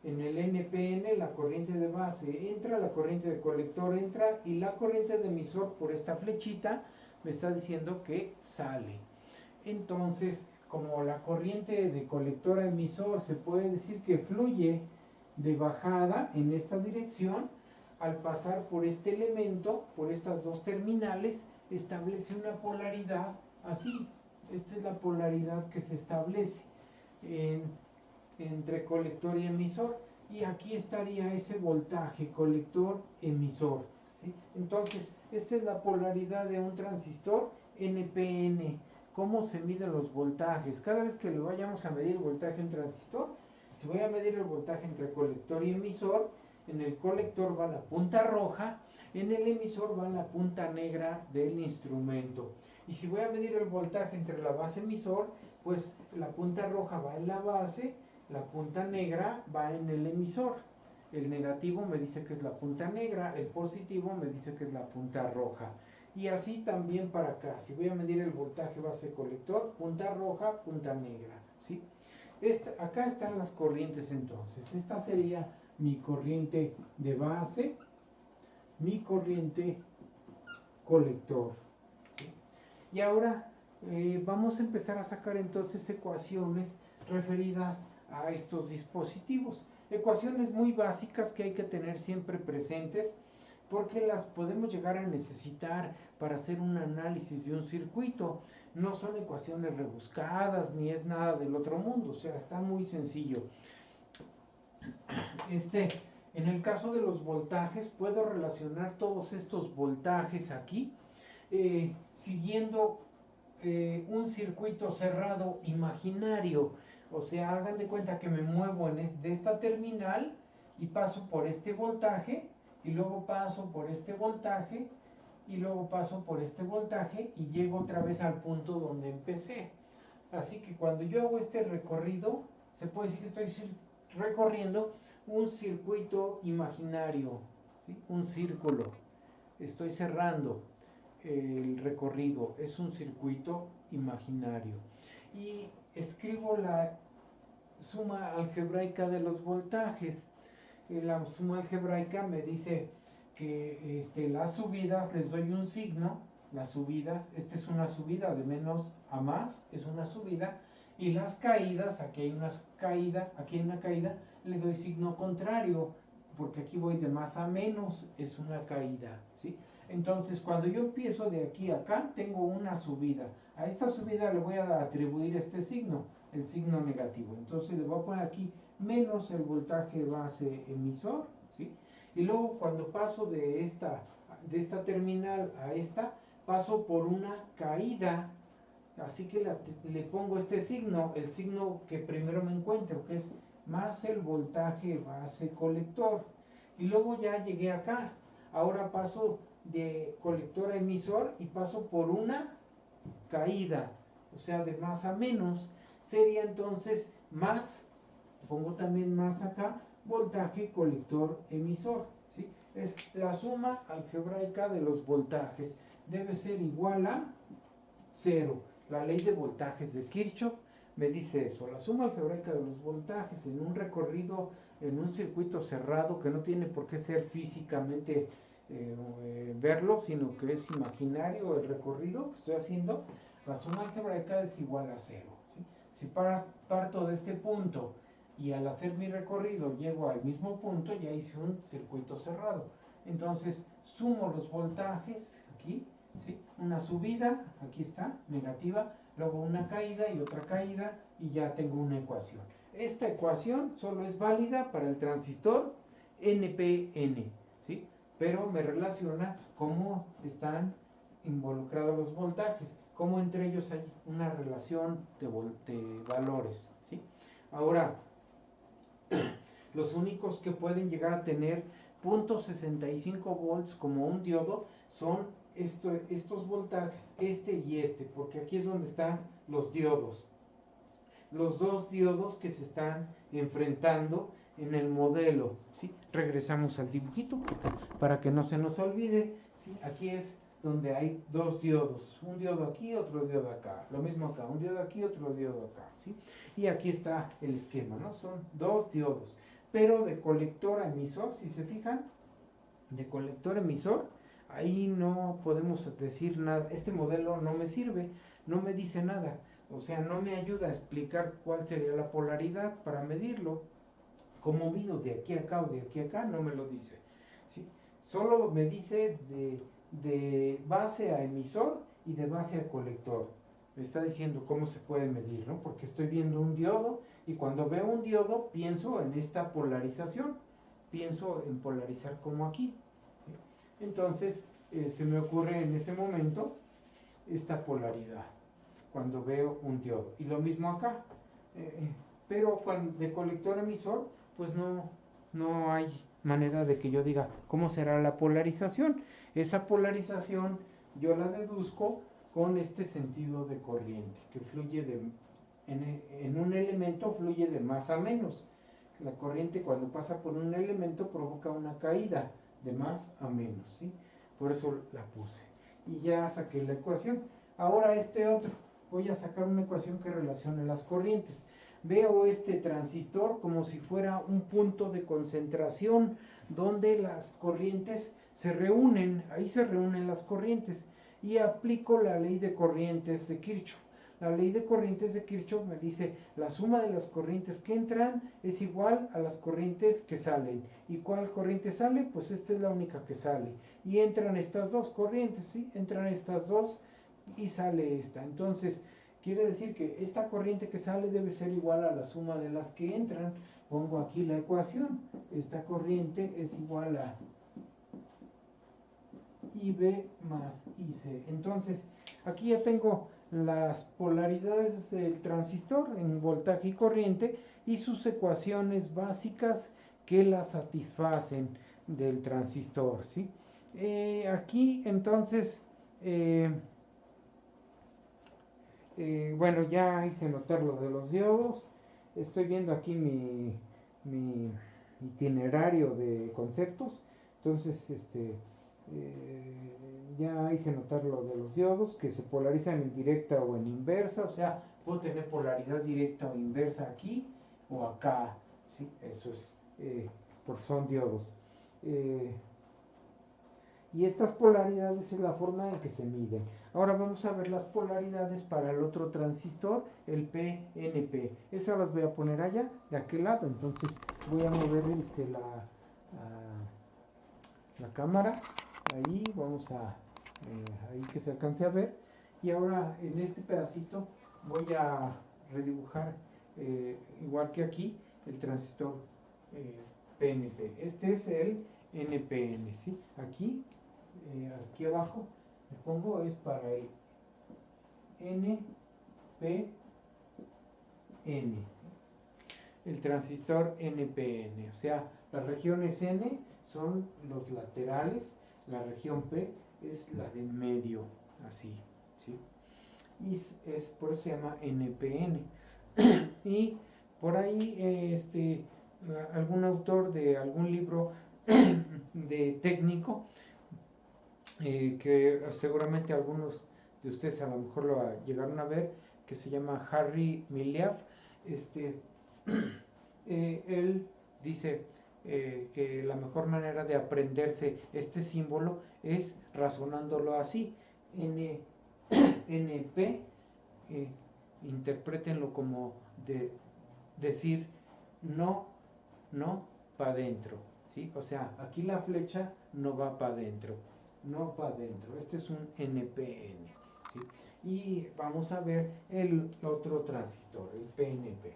en el NPN la corriente de base entra, la corriente de colector entra y la corriente de emisor por esta flechita me está diciendo que sale. Entonces, como la corriente de colector a emisor se puede decir que fluye de bajada en esta dirección, al pasar por este elemento, por estas dos terminales, establece una polaridad así. Esta es la polaridad que se establece entre colector y emisor, y aquí estaría ese voltaje colector-emisor, ¿sí? Entonces, esta es la polaridad de un transistor NPN. ¿Cómo se miden los voltajes? Cada vez que le vayamos a medir el voltaje en un transistor, si voy a medir el voltaje entre colector y emisor, en el colector va la punta roja, en el emisor va la punta negra del instrumento. Y si voy a medir el voltaje entre la base emisor, pues la punta roja va en la base, la punta negra va en el emisor. El negativo me dice que es la punta negra, el positivo me dice que es la punta roja. Y así también para acá, si voy a medir el voltaje base colector, punta roja, punta negra, ¿sí? Acá están las corrientes entonces. Esta sería mi corriente de base, mi corriente colector, ¿sí? Y ahora vamos a empezar a sacar entonces ecuaciones referidas a estos dispositivos. Ecuaciones muy básicas que hay que tener siempre presentes porque las podemos llegar a necesitar para hacer un análisis de un circuito. No son ecuaciones rebuscadas ni es nada del otro mundo, o sea, está muy sencillo. En el caso de los voltajes, puedo relacionar todos estos voltajes aquí siguiendo un circuito cerrado imaginario. O sea, hagan de cuenta que me muevo de esta terminal y paso por este voltaje y luego paso por este voltaje y luego paso por este voltaje y llego otra vez al punto donde empecé. Así que cuando yo hago este recorrido, se puede decir que estoy recorriendo un circuito imaginario, ¿sí? Un círculo. Estoy cerrando el recorrido, es un circuito imaginario. Y escribo la suma algebraica de los voltajes. La suma algebraica me dice que las subidas les doy un signo, las subidas, esta es una subida de menos a más, es una subida, y las caídas, aquí hay una caída, le doy signo contrario, porque aquí voy de más a menos, es una caída, ¿sí? Entonces, cuando yo empiezo de aquí a acá, tengo una subida. A esta subida le voy a atribuir este signo, el signo negativo. Entonces, le voy a poner aquí menos el voltaje base emisor, ¿sí? Y luego, cuando paso de esta terminal a esta, paso por una caída. Así que le pongo este signo, el signo que primero me encuentro, que es más el voltaje base colector. Y luego ya llegué acá. Ahora paso de colector a emisor y paso por una caída, o sea, de más a menos. Sería entonces más, pongo también más acá, voltaje colector emisor, ¿sí? Es la suma algebraica de los voltajes. Debe ser igual a 0. La ley de voltajes de Kirchhoff me dice eso. La suma algebraica de los voltajes en un recorrido, en un circuito cerrado, que no tiene por qué ser físicamente verlo, sino que es imaginario el recorrido que estoy haciendo, la suma algebraica es igual a 0, ¿sí? Si parto de este punto y al hacer mi recorrido llego al mismo punto, ya hice un circuito cerrado. Entonces sumo los voltajes aquí, ¿sí? Una subida, aquí está, negativa, luego una caída y otra caída, y ya tengo una ecuación. Esta ecuación solo es válida para el transistor NPN, ¿sí? Pero me relaciona cómo están involucrados los voltajes, cómo entre ellos hay una relación de valores, ¿sí? Ahora, los únicos que pueden llegar a tener 0.65 volts como un diodo son estos voltajes, este y este, porque aquí es donde están los diodos. Los dos diodos que se están enfrentando en el modelo, ¿sí? Regresamos al dibujito para que no se nos olvide, ¿sí? Aquí es donde hay dos diodos, un diodo aquí, otro diodo acá, lo mismo acá, un diodo aquí, otro diodo acá, ¿sí? Y aquí está el esquema, ¿no? Son dos diodos, pero de colector a emisor, si se fijan, de colector a emisor, ahí no podemos decir nada, este modelo no me sirve, no me dice nada, o sea, no me ayuda a explicar cuál sería la polaridad para medirlo. Cómo mido de aquí a acá o de aquí a acá, no me lo dice, ¿sí? Solo me dice de base a emisor y de base a colector. Me está diciendo cómo se puede medir, ¿no? Porque estoy viendo un diodo y cuando veo un diodo pienso en esta polarización, pienso en polarizar como aquí, ¿sí? Entonces se me ocurre en ese momento esta polaridad cuando veo un diodo. Y lo mismo acá, pero cuando de colector a emisor, pues no hay manera de que yo diga cómo será la polarización. Esa polarización yo la deduzco con este sentido de corriente, que fluye en un elemento fluye de más a menos. La corriente cuando pasa por un elemento provoca una caída de más a menos, ¿sí? Por eso la puse. Y ya saqué la ecuación. Ahora este otro, voy a sacar una ecuación que relacione las corrientes. Veo este transistor como si fuera un punto de concentración donde las corrientes se reúnen, ahí se reúnen las corrientes, y aplico la ley de corrientes de Kirchhoff. La ley de corrientes de Kirchhoff me dice la suma de las corrientes que entran es igual a las corrientes que salen. ¿Y cuál corriente sale? Pues esta es la única que sale. Y entran estas dos corrientes, ¿sí? Entran estas dos y sale esta. Entonces, quiere decir que esta corriente que sale debe ser igual a la suma de las que entran. Pongo aquí la ecuación. Esta corriente es igual a IB más IC. Entonces, aquí ya tengo las polaridades del transistor en voltaje y corriente y sus ecuaciones básicas que la satisfacen del transistor, ¿sí? Aquí entonces bueno, ya hice notar lo de los diodos. Estoy viendo aquí mi itinerario de conceptos. Entonces, ya hice notar lo de los diodos, que se polarizan en directa o en inversa. O sea, puedo tener polaridad directa o inversa aquí o acá, ¿sí? Eso es, pues son diodos. Y estas polaridades es la forma en que se miden. Ahora vamos a ver las polaridades para el otro transistor, el PNP. Esas las voy a poner allá, de aquel lado. Entonces voy a mover la cámara. Ahí vamos a, ahí que se alcance a ver. Y ahora en este pedacito voy a redibujar, igual que aquí, el transistor PNP. Este es el NPN, ¿sí? Aquí abajo le pongo es para el NPN, el transistor NPN, o sea, las regiones N son los laterales, la región P es la de en medio, así, ¿sí? Y por eso se llama NPN. Y por ahí algún autor de algún libro de técnico, que seguramente algunos de ustedes a lo mejor lo llegaron a ver, que se llama Harry Miliaf, él dice que la mejor manera de aprenderse este símbolo es razonándolo así: NP, interprétenlo como decir no, no para adentro, ¿sí? O sea, aquí la flecha no va para adentro, no para adentro. Este es un NPN, ¿sí? Y vamos a ver el otro transistor, el PNP.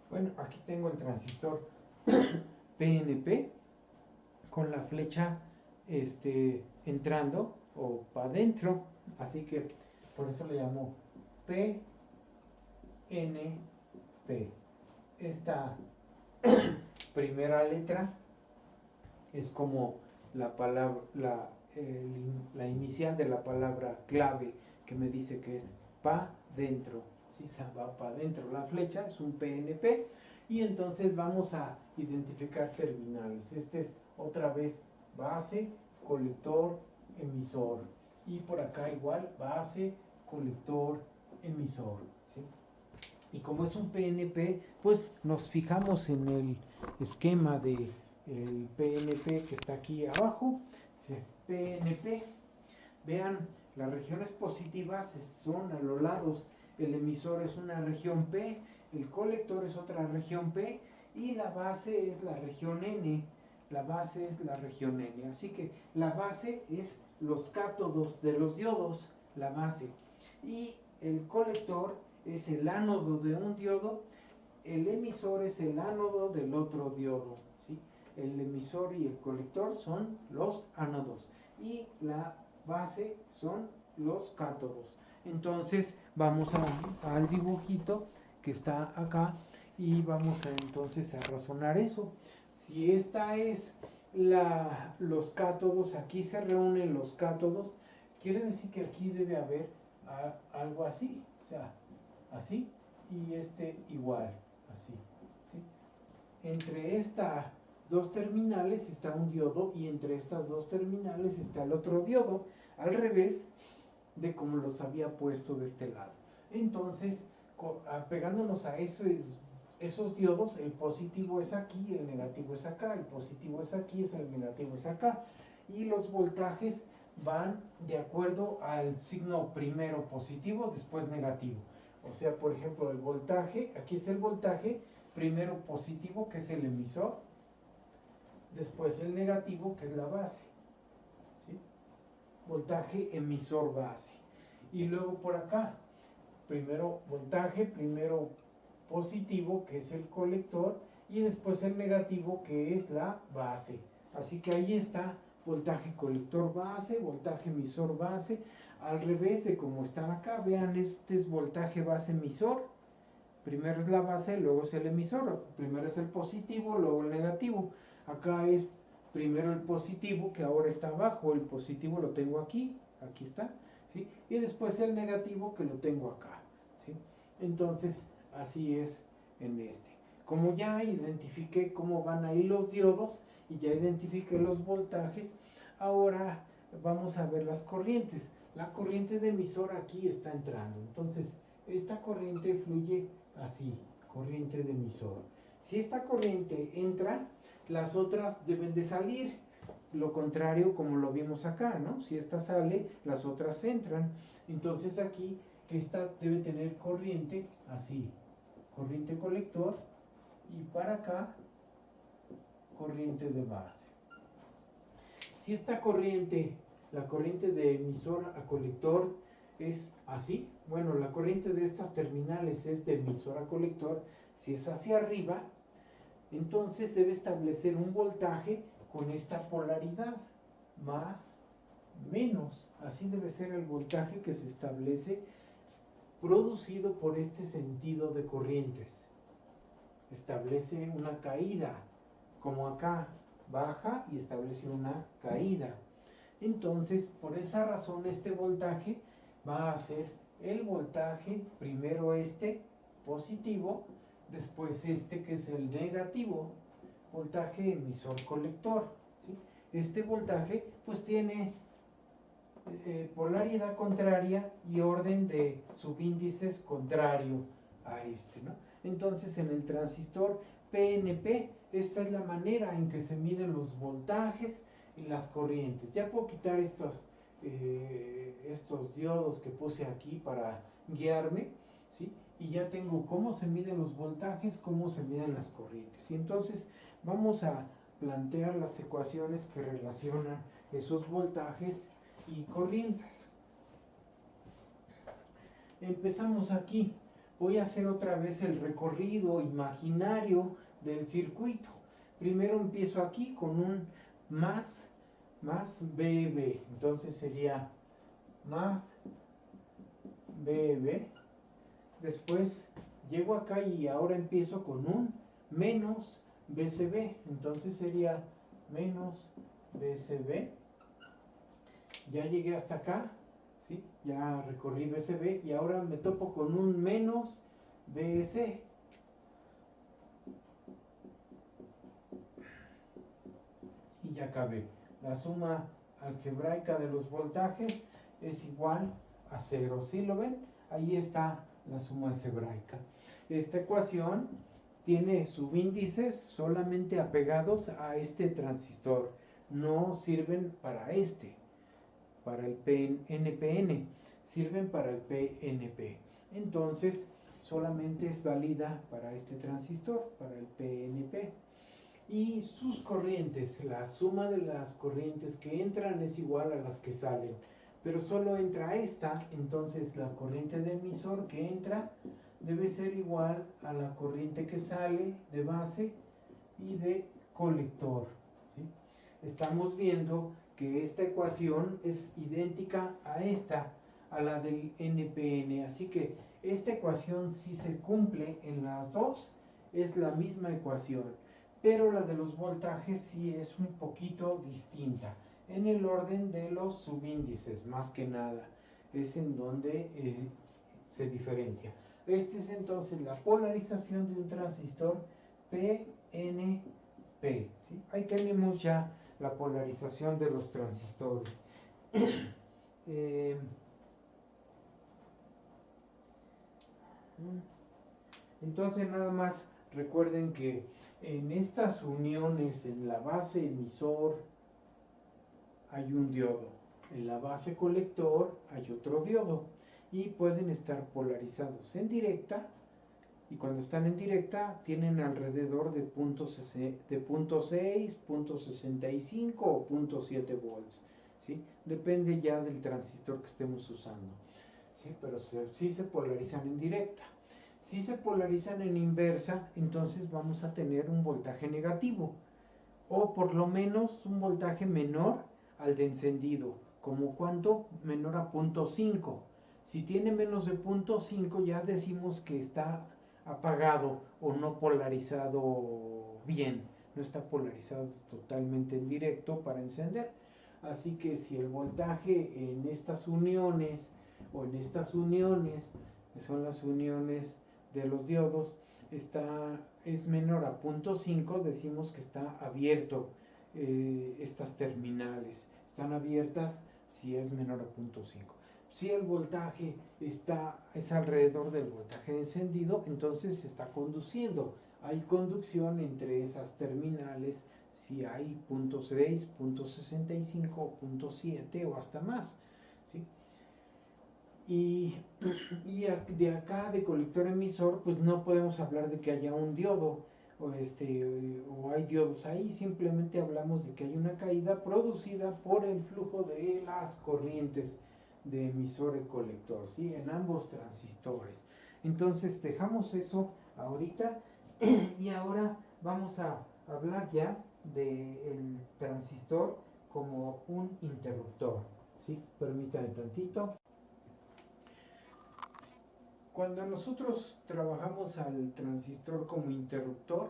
Bueno, aquí tengo el transistor PNP con la flecha entrando o para adentro, así que por eso le llamo PNP. Esta primera letra es como la palabra, la inicial de la palabra clave que me dice que es pa dentro. ¿Sí? O sea, va para adentro la flecha, es un PNP. Y entonces vamos a identificar terminales. Este es otra vez base, colector, emisor. Y por acá igual base, colector, emisor. ¿Sí? Y como es un PNP, pues nos fijamos en el esquema de el PNP que está aquí abajo. PNP, vean, las regiones positivas son a los lados. El emisor es una región P, el colector es otra región P y la base es la región N. La base es la región N. Así que la base es los cátodos de los diodos, la base. Y el colector es el ánodo de un diodo, el emisor es el ánodo del otro diodo, ¿sí? El emisor y el colector son los ánodos y la base son los cátodos. Entonces vamos al dibujito que está acá y vamos entonces a razonar eso. Si esta es los cátodos, aquí se reúnen los cátodos, quiere decir que aquí debe haber algo así, o sea, así y igual, así, ¿sí? Entre estas dos terminales está un diodo y entre estas dos terminales está el otro diodo, al revés de como los había puesto de este lado. Entonces, pegándonos a esos diodos, el positivo es aquí, el negativo es acá, el positivo es aquí, el negativo es acá, y los voltajes van de acuerdo al signo primero positivo, después negativo. O sea, por ejemplo, el voltaje, aquí es el voltaje, primero positivo, que es el emisor, después el negativo, que es la base. ¿Sí? Voltaje emisor base. Y luego por acá, primero voltaje, primero positivo, que es el colector, y después el negativo, que es la base. Así que ahí está voltaje colector base, voltaje emisor base, al revés de como están acá. Vean, este es voltaje base emisor, primero es la base, luego es el emisor, primero es el positivo, luego el negativo. Acá es primero el positivo, que ahora está abajo, el positivo lo tengo aquí, aquí está, ¿sí? Y después el negativo, que lo tengo acá, ¿sí? Entonces, así es en este. Como ya identifiqué cómo van ahí los diodos y ya identifiqué los voltajes, ahora vamos a ver las corrientes. La corriente de emisor aquí está entrando, entonces esta corriente fluye así, corriente de emisor. Si esta corriente entra, las otras deben de salir. Lo contrario, como lo vimos acá, ¿no? Si esta sale, las otras entran. Entonces aquí esta debe tener corriente así, corriente colector, y para acá corriente de base. Si esta corriente, la corriente de emisor a colector es así, bueno, la corriente de estas terminales es de emisor a colector, si es hacia arriba, entonces debe establecer un voltaje con esta polaridad, más, menos. Así debe ser el voltaje que se establece producido por este sentido de corrientes. Establece una caída, como acá, baja y establece una caída. Entonces, por esa razón, este voltaje va a ser el voltaje, primero este positivo, después este que es el negativo, voltaje emisor colector, ¿sí? este voltaje pues tiene polaridad contraria y orden de subíndices contrario a este, ¿no? Entonces en el transistor PNP, esta es la manera en que se miden los voltajes y las corrientes. Ya puedo quitar estos diodos que puse aquí para guiarme, ¿sí? Y ya tengo cómo se miden los voltajes, cómo se miden las corrientes. Y entonces vamos a plantear las ecuaciones que relacionan esos voltajes y corrientes. Empezamos aquí. Voy a hacer otra vez el recorrido imaginario del circuito. Primero empiezo aquí con un más BB. Entonces sería más BB. Después llego acá y ahora empiezo con un menos BCB. Entonces sería menos BCB. Ya llegué hasta acá, ¿sí? Ya recorrí BCB y ahora me topo con un menos BC. Y ya acabé. La suma algebraica de los voltajes es igual a 0. ¿Sí lo ven? Ahí está la suma algebraica. Esta ecuación tiene subíndices solamente apegados a este transistor. No sirven para este, para el NPN, sirven para el PNP. Entonces, solamente es válida para este transistor, para el PNP. Y sus corrientes, la suma de las corrientes que entran es igual a las que salen, pero solo entra esta, entonces la corriente de emisor que entra debe ser igual a la corriente que sale de base y de colector, ¿sí? Estamos viendo que esta ecuación es idéntica a esta, a la del NPN, así que esta ecuación si se cumple en las dos, es la misma ecuación, pero la de los voltajes sí es un poquito distinta, en el orden de los subíndices, más que nada, es en donde se diferencia. Esta es entonces la polarización de un transistor PNP, ¿sí? Ahí tenemos ya la polarización de los transistores. Entonces nada más recuerden que en estas uniones, en la base emisor hay un diodo, en la base colector hay otro diodo y pueden estar polarizados en directa, y cuando están en directa tienen alrededor de .6, .65 o .7 volts, ¿sí? Depende ya del transistor que estemos usando, ¿sí? Pero sí se polarizan en directa. Si se polarizan en inversa, entonces vamos a tener un voltaje negativo, o por lo menos un voltaje menor al de encendido, como cuánto, menor a .5. Si tiene menos de .5 ya decimos que está apagado o no polarizado bien, no está polarizado totalmente en directo para encender. Así que si el voltaje en estas uniones o en estas uniones, que son las uniones de los diodos, es menor a .5, decimos que está abierto. Estas terminales están abiertas si es menor a .5. Si el voltaje es alrededor del voltaje de encendido, entonces se está conduciendo. Hay conducción entre esas terminales si hay .6, .65, .7 o hasta más, ¿sí? Y de acá, de colector emisor, pues no podemos hablar de que haya un diodo o hay diodos ahí, simplemente hablamos de que hay una caída producida por el flujo de las corrientes de emisor y colector, ¿sí? En ambos transistores. Entonces dejamos eso ahorita y ahora vamos a hablar ya del transistor como un interruptor, ¿sí? Permítanme tantito. Cuando nosotros trabajamos al transistor como interruptor,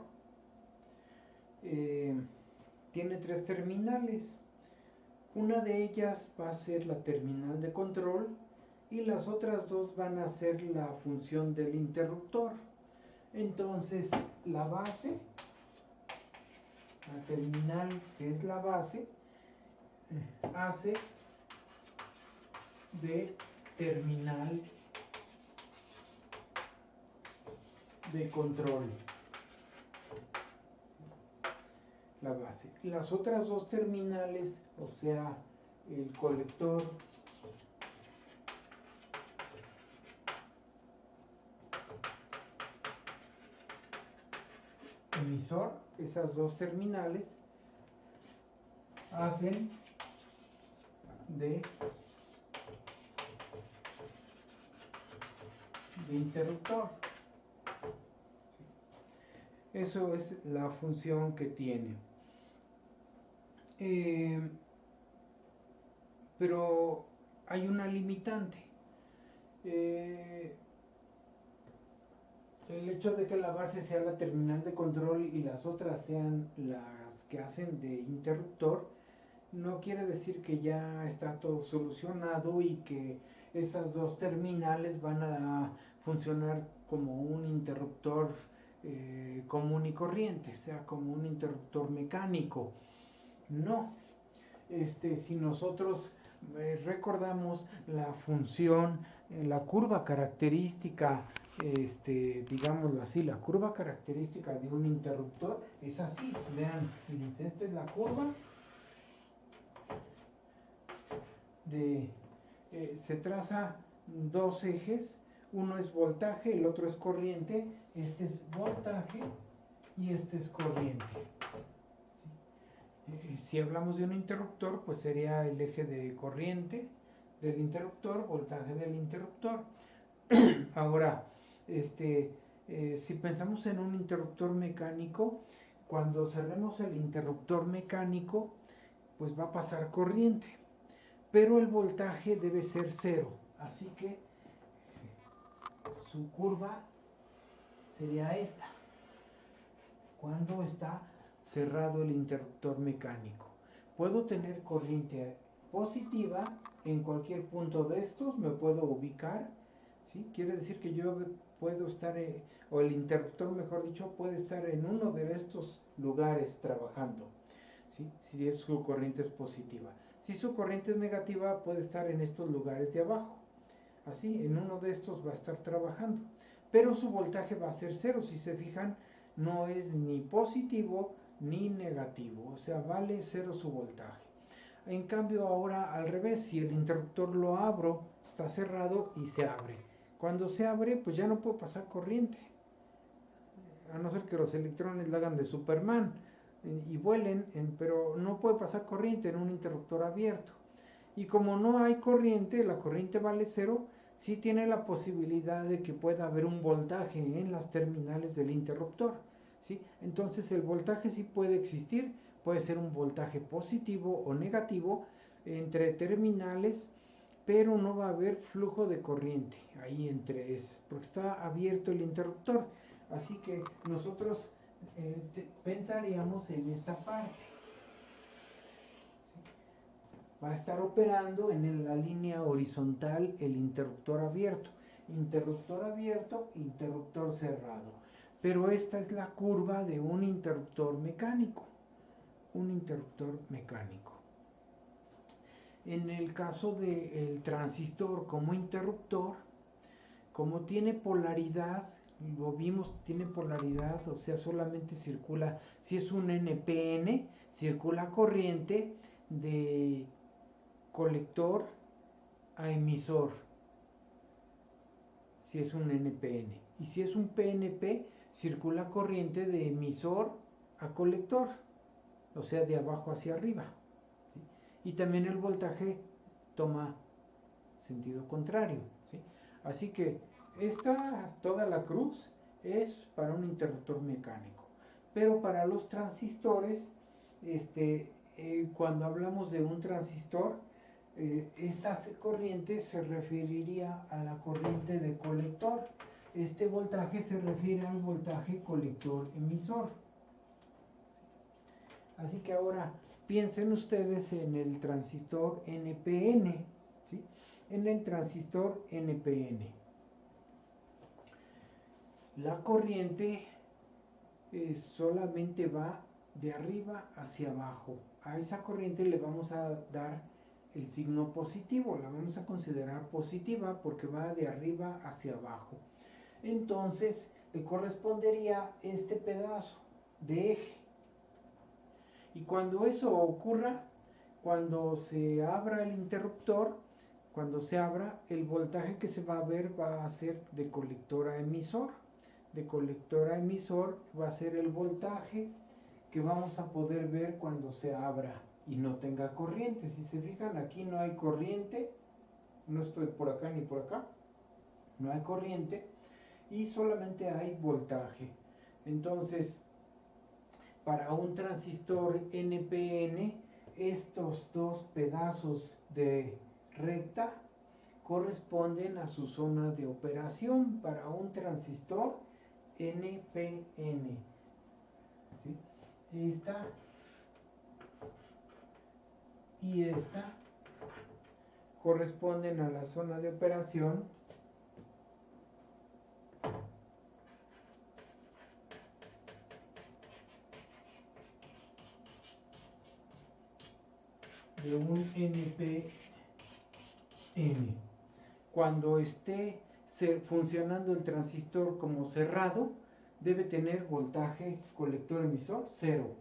tiene tres terminales. Una de ellas va a ser la terminal de control y las otras dos van a ser la función del interruptor. Entonces, la base, la terminal que es la base, hace de terminal de control, la base. Las otras dos terminales, o sea, el colector emisor, esas dos terminales hacen de interruptor. Eso es la función que tiene. Pero hay una limitante. El hecho de que la base sea la terminal de control y las otras sean las que hacen de interruptor, no quiere decir que ya está todo solucionado y que esas dos terminales van a funcionar como un interruptor común y corriente, o sea, como un interruptor mecánico. No, si nosotros recordamos la función, la curva característica, digámoslo así, la curva característica de un interruptor es así. Vean, fíjense, esta es la curva se traza dos ejes, uno es voltaje, el otro es corriente. Este es voltaje y este es corriente. Si hablamos de un interruptor, pues sería el eje de corriente del interruptor, voltaje del interruptor. Ahora, si pensamos en un interruptor mecánico, cuando cerremos el interruptor mecánico, pues va a pasar corriente, pero el voltaje debe ser cero, así que su curva sería esta, cuando está cerrado el interruptor mecánico. Puedo tener corriente positiva en cualquier punto de estos, me puedo ubicar, ¿sí? Quiere decir que yo puedo estar, o el interruptor, mejor dicho, puede estar en uno de estos lugares trabajando, ¿sí? Si su corriente es positiva. Si su corriente es negativa, puede estar en estos lugares de abajo. Así, en uno de estos va a estar trabajando. Pero su voltaje va a ser cero. Si se fijan, no es ni positivo ni negativo. O sea, vale cero su voltaje. En cambio, ahora al revés, si el interruptor lo abro, está cerrado y se abre. Cuando se abre, pues ya no puede pasar corriente. A no ser que los electrones la hagan de Superman y vuelen, pero no puede pasar corriente en un interruptor abierto. Y como no hay corriente, la corriente vale cero, sí tiene la posibilidad de que pueda haber un voltaje en las terminales del interruptor, ¿sí? Entonces el voltaje sí puede existir, puede ser un voltaje positivo o negativo entre terminales, pero no va a haber flujo de corriente ahí entre esas, porque está abierto el interruptor. Así que nosotros pensaríamos en esta parte. Va a estar operando en la línea horizontal el interruptor abierto, interruptor cerrado. Pero esta es la curva de un interruptor mecánico, En el caso del transistor como interruptor, como tiene polaridad, lo vimos, tiene polaridad, o sea, solamente circula, si es un NPN, circula corriente de colector a emisor, si es un NPN. Y si es un PNP, circula corriente de emisor a colector, o sea, de abajo hacia arriba, ¿sí? Y también el voltaje toma sentido contrario, ¿sí? Así que toda la cruz es para un interruptor mecánico. Pero para los transistores, cuando hablamos de un transistor, esta corriente se referiría a la corriente de colector. Este voltaje se refiere al voltaje colector-emisor. Así que ahora piensen ustedes en el transistor NPN, ¿sí? En el transistor NPN. La corriente solamente va de arriba hacia abajo. a esa corriente le vamos a dar el signo positivo, la vamos a considerar positiva porque va de arriba hacia abajo. Entonces le correspondería este pedazo de eje. Y cuando eso ocurra, cuando se abra el interruptor, cuando se abra, el voltaje que se va a ver va a ser de colector a emisor. De colector a emisor va a ser el voltaje que vamos a poder ver cuando se abra y no tenga corriente. Si se fijan, aquí no hay corriente, no estoy por acá ni por acá, no hay corriente y solamente hay voltaje. Entonces, para un transistor NPN, estos dos pedazos de recta corresponden a su zona de operación para un transistor NPN. ¿Sí? Esta y esta corresponden a la zona de operación de un NPN. Cuando esté funcionando el transistor como cerrado, debe tener voltaje colector emisor 0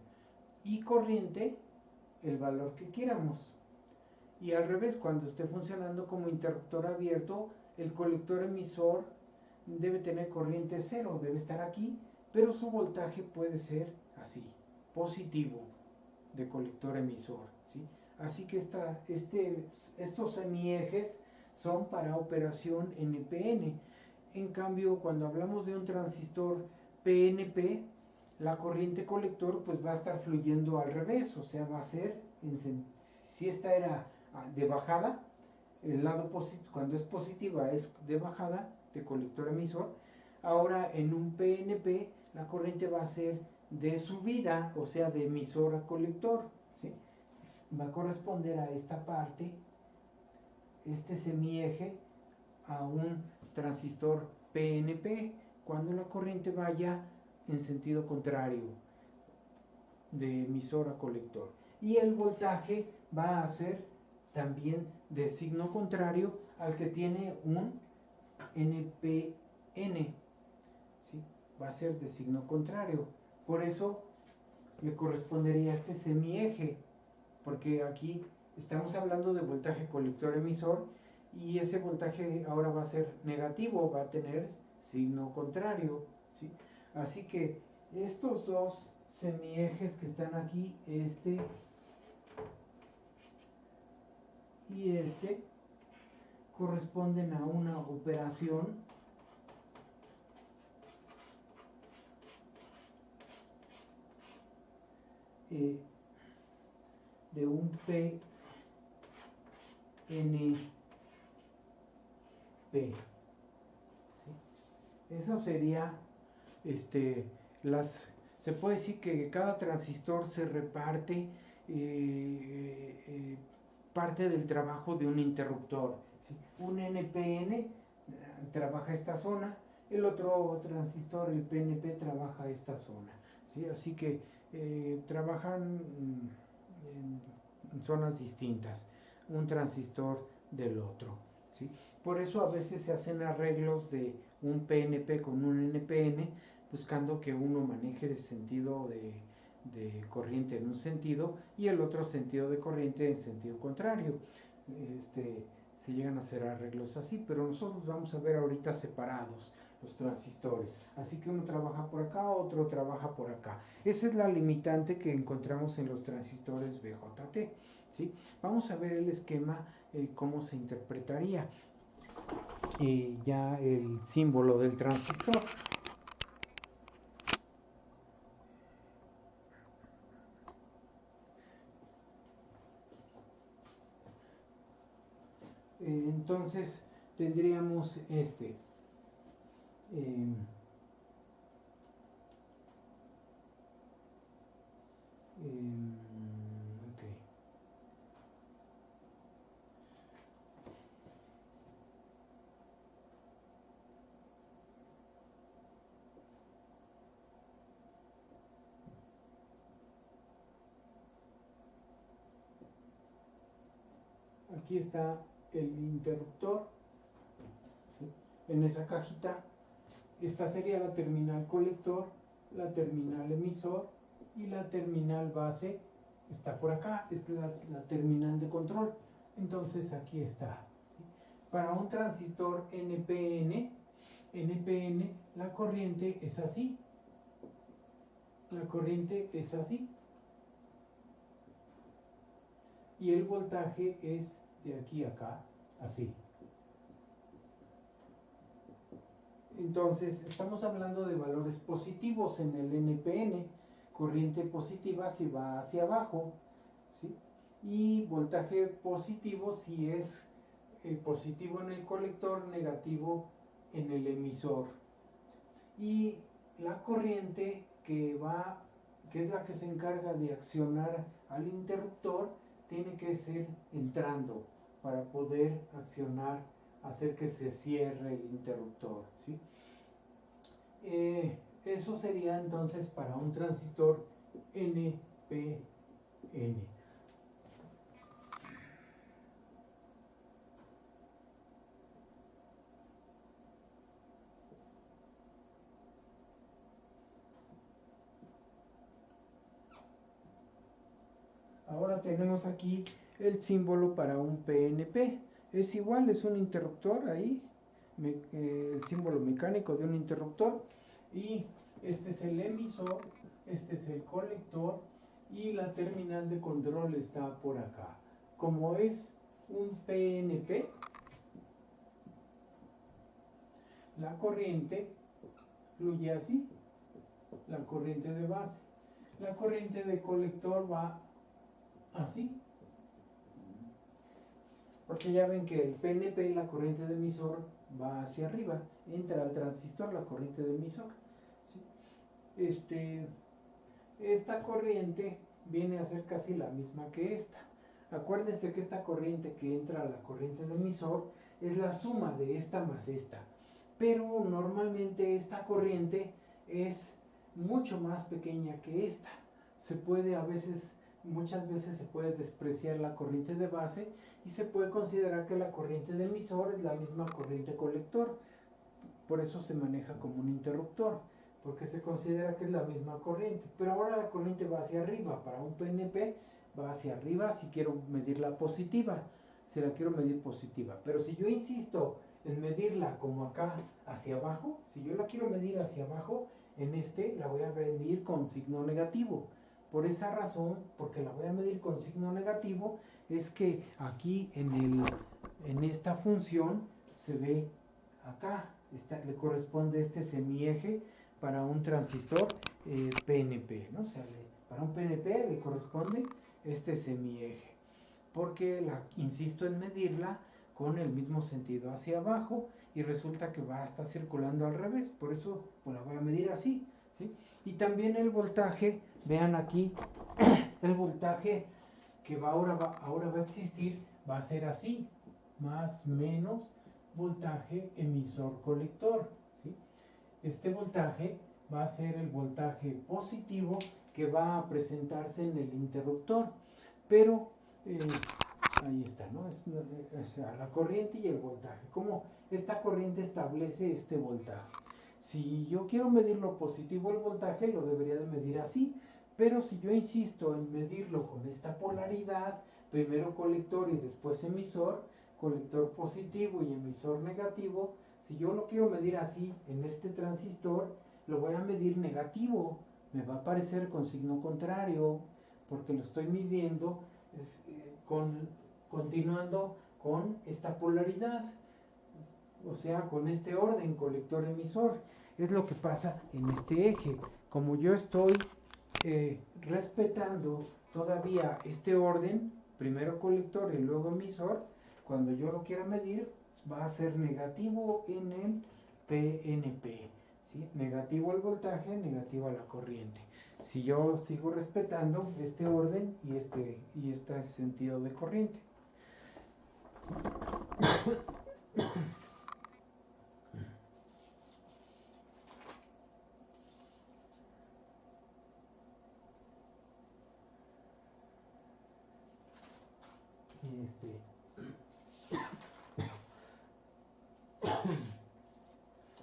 y corriente el valor que quieramos. Y al revés, cuando esté funcionando como interruptor abierto, el colector emisor debe tener corriente 0, debe estar aquí, pero su voltaje puede ser así, positivo de colector emisor, ¿sí? Así que estos semiejes son para operación NPN. En cambio, cuando hablamos de un transistor PNP, la corriente colector pues va a estar fluyendo al revés, o sea, va a ser, si esta era de bajada, el lado positivo, cuando es positiva es de bajada, de colector emisor, ahora en un PNP la corriente va a ser de subida, o sea, de emisor a colector, ¿sí? Va a corresponder a esta parte, este semieje, a un transistor PNP, cuando la corriente vaya en sentido contrario, de emisor a colector. Y el voltaje va a ser también de signo contrario al que tiene un NPN, ¿sí? Va a ser de signo contrario. Por eso le correspondería este semieje, porque aquí estamos hablando de voltaje colector emisor y ese voltaje ahora va a ser negativo, va a tener signo contrario, ¿sí? Así que estos dos semiejes que están aquí, este y este, corresponden a una operación de un PNP. ¿Sí? Eso sería, se puede decir que cada transistor se reparte parte del trabajo de un interruptor, ¿sí? Un NPN trabaja esta zona, el otro transistor, el PNP, trabaja esta zona, ¿sí? Así que trabajan en zonas distintas, un transistor del otro, ¿sí? Por eso a veces se hacen arreglos de un PNP con un NPN, buscando que uno maneje el sentido de corriente en un sentido y el otro sentido de corriente en sentido contrario. Se llegan a hacer arreglos así, pero nosotros vamos a ver ahorita separados los transistores. Así que uno trabaja por acá, otro trabaja por acá. Esa es la limitante que encontramos en los transistores BJT, ¿sí? Vamos a ver el esquema, cómo se interpretaría ya el símbolo del transistor. Entonces tendríamos eh, ok. aquí está el interruptor, ¿sí? En esa cajita, esta sería la terminal colector, la terminal emisor y la terminal base está por acá, es la terminal de control. Entonces aquí está, ¿sí? Para un transistor NPN, la corriente es así. La corriente es así. Y el voltaje es de aquí a acá, así. Entonces, estamos hablando de valores positivos en el NPN. Corriente positiva si va hacia abajo, ¿sí? Y voltaje positivo si es positivo en el colector, negativo en el emisor. Y la corriente que es la que se encarga de accionar al interruptor, tiene que ser entrando para poder accionar, hacer que se cierre el interruptor, ¿sí? Eso sería entonces para un transistor NPN. Ahora tenemos aquí el símbolo para un PNP. Es igual, es un interruptor ahí, el símbolo mecánico de un interruptor. Y este es el emisor, este es el colector y la terminal de control está por acá. Como es un PNP, la corriente fluye así, la corriente de base. La corriente de colector va así. Porque ya ven que el PNP, la corriente de emisor, va hacia arriba, entra al transistor la corriente de emisor, ¿sí? Esta corriente viene a ser casi la misma que esta. Acuérdense que esta corriente que entra a la corriente de emisor es la suma de esta más esta. Pero normalmente esta corriente es mucho más pequeña que esta. Muchas veces se puede despreciar la corriente de base y se puede considerar que la corriente de emisor es la misma corriente colector. Por eso se maneja como un interruptor, porque se considera que es la misma corriente. Pero ahora la corriente va hacia arriba. Para un PNP va hacia arriba si quiero medirla positiva. Si la quiero medir positiva. Pero si yo insisto en medirla como acá hacia abajo, si yo la quiero medir hacia abajo, la voy a medir con signo negativo. Por esa razón, porque la voy a medir con signo negativo, es que aquí en esta función se ve acá, le corresponde este semieje para un transistor PNP, ¿no? O sea, para un PNP le corresponde este semieje, porque insisto en medirla con el mismo sentido hacia abajo y resulta que va a estar circulando al revés, por eso pues la voy a medir así, ¿sí? Y también el voltaje, vean aquí, el voltaje que ahora va a existir va a ser así, más menos voltaje emisor colector, ¿sí? Este voltaje va a ser el voltaje positivo que va a presentarse en el interruptor, pero ahí está, ¿no? Es la corriente y el voltaje. ¿Cómo esta corriente establece este voltaje? Si yo quiero medir lo positivo el voltaje, lo debería de medir así, pero si yo insisto en medirlo con esta polaridad, primero colector y después emisor, colector positivo y emisor negativo, si yo lo quiero medir así en este transistor, lo voy a medir negativo, me va a aparecer con signo contrario, porque lo estoy midiendo continuando con esta polaridad, o sea, con este orden colector-emisor. Es lo que pasa en este eje. Como yo estoy respetando todavía este orden, primero colector y luego emisor, cuando yo lo quiera medir, va a ser negativo en el PNP, ¿sí? Negativo el voltaje, negativo la corriente. Si yo sigo respetando este orden y este sentido de corriente.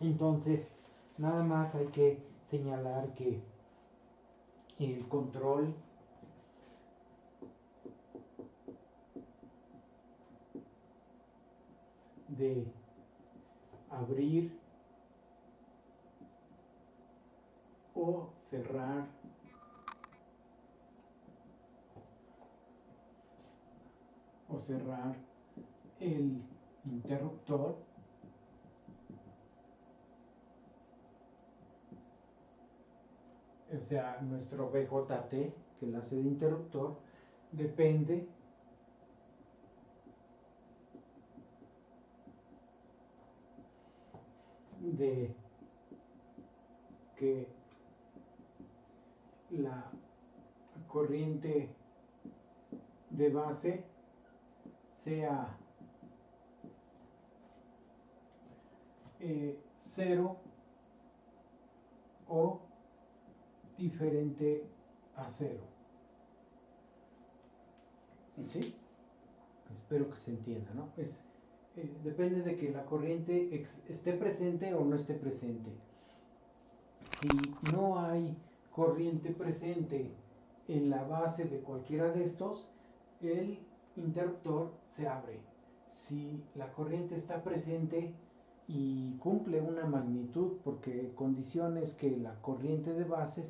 Entonces, nada más hay que señalar que el control de abrir o cerrar el interruptor o sea, nuestro BJT, que lo hace de interruptor, depende de que la corriente de base sea 0 o diferente a 0. ¿Sí? Espero que se entienda, ¿no? Depende de que la corriente esté presente o no esté presente. Si no hay corriente presente en la base de cualquiera de estos, el interruptor se abre. Si la corriente está presente y cumple una magnitud, porque condiciones que la corriente de base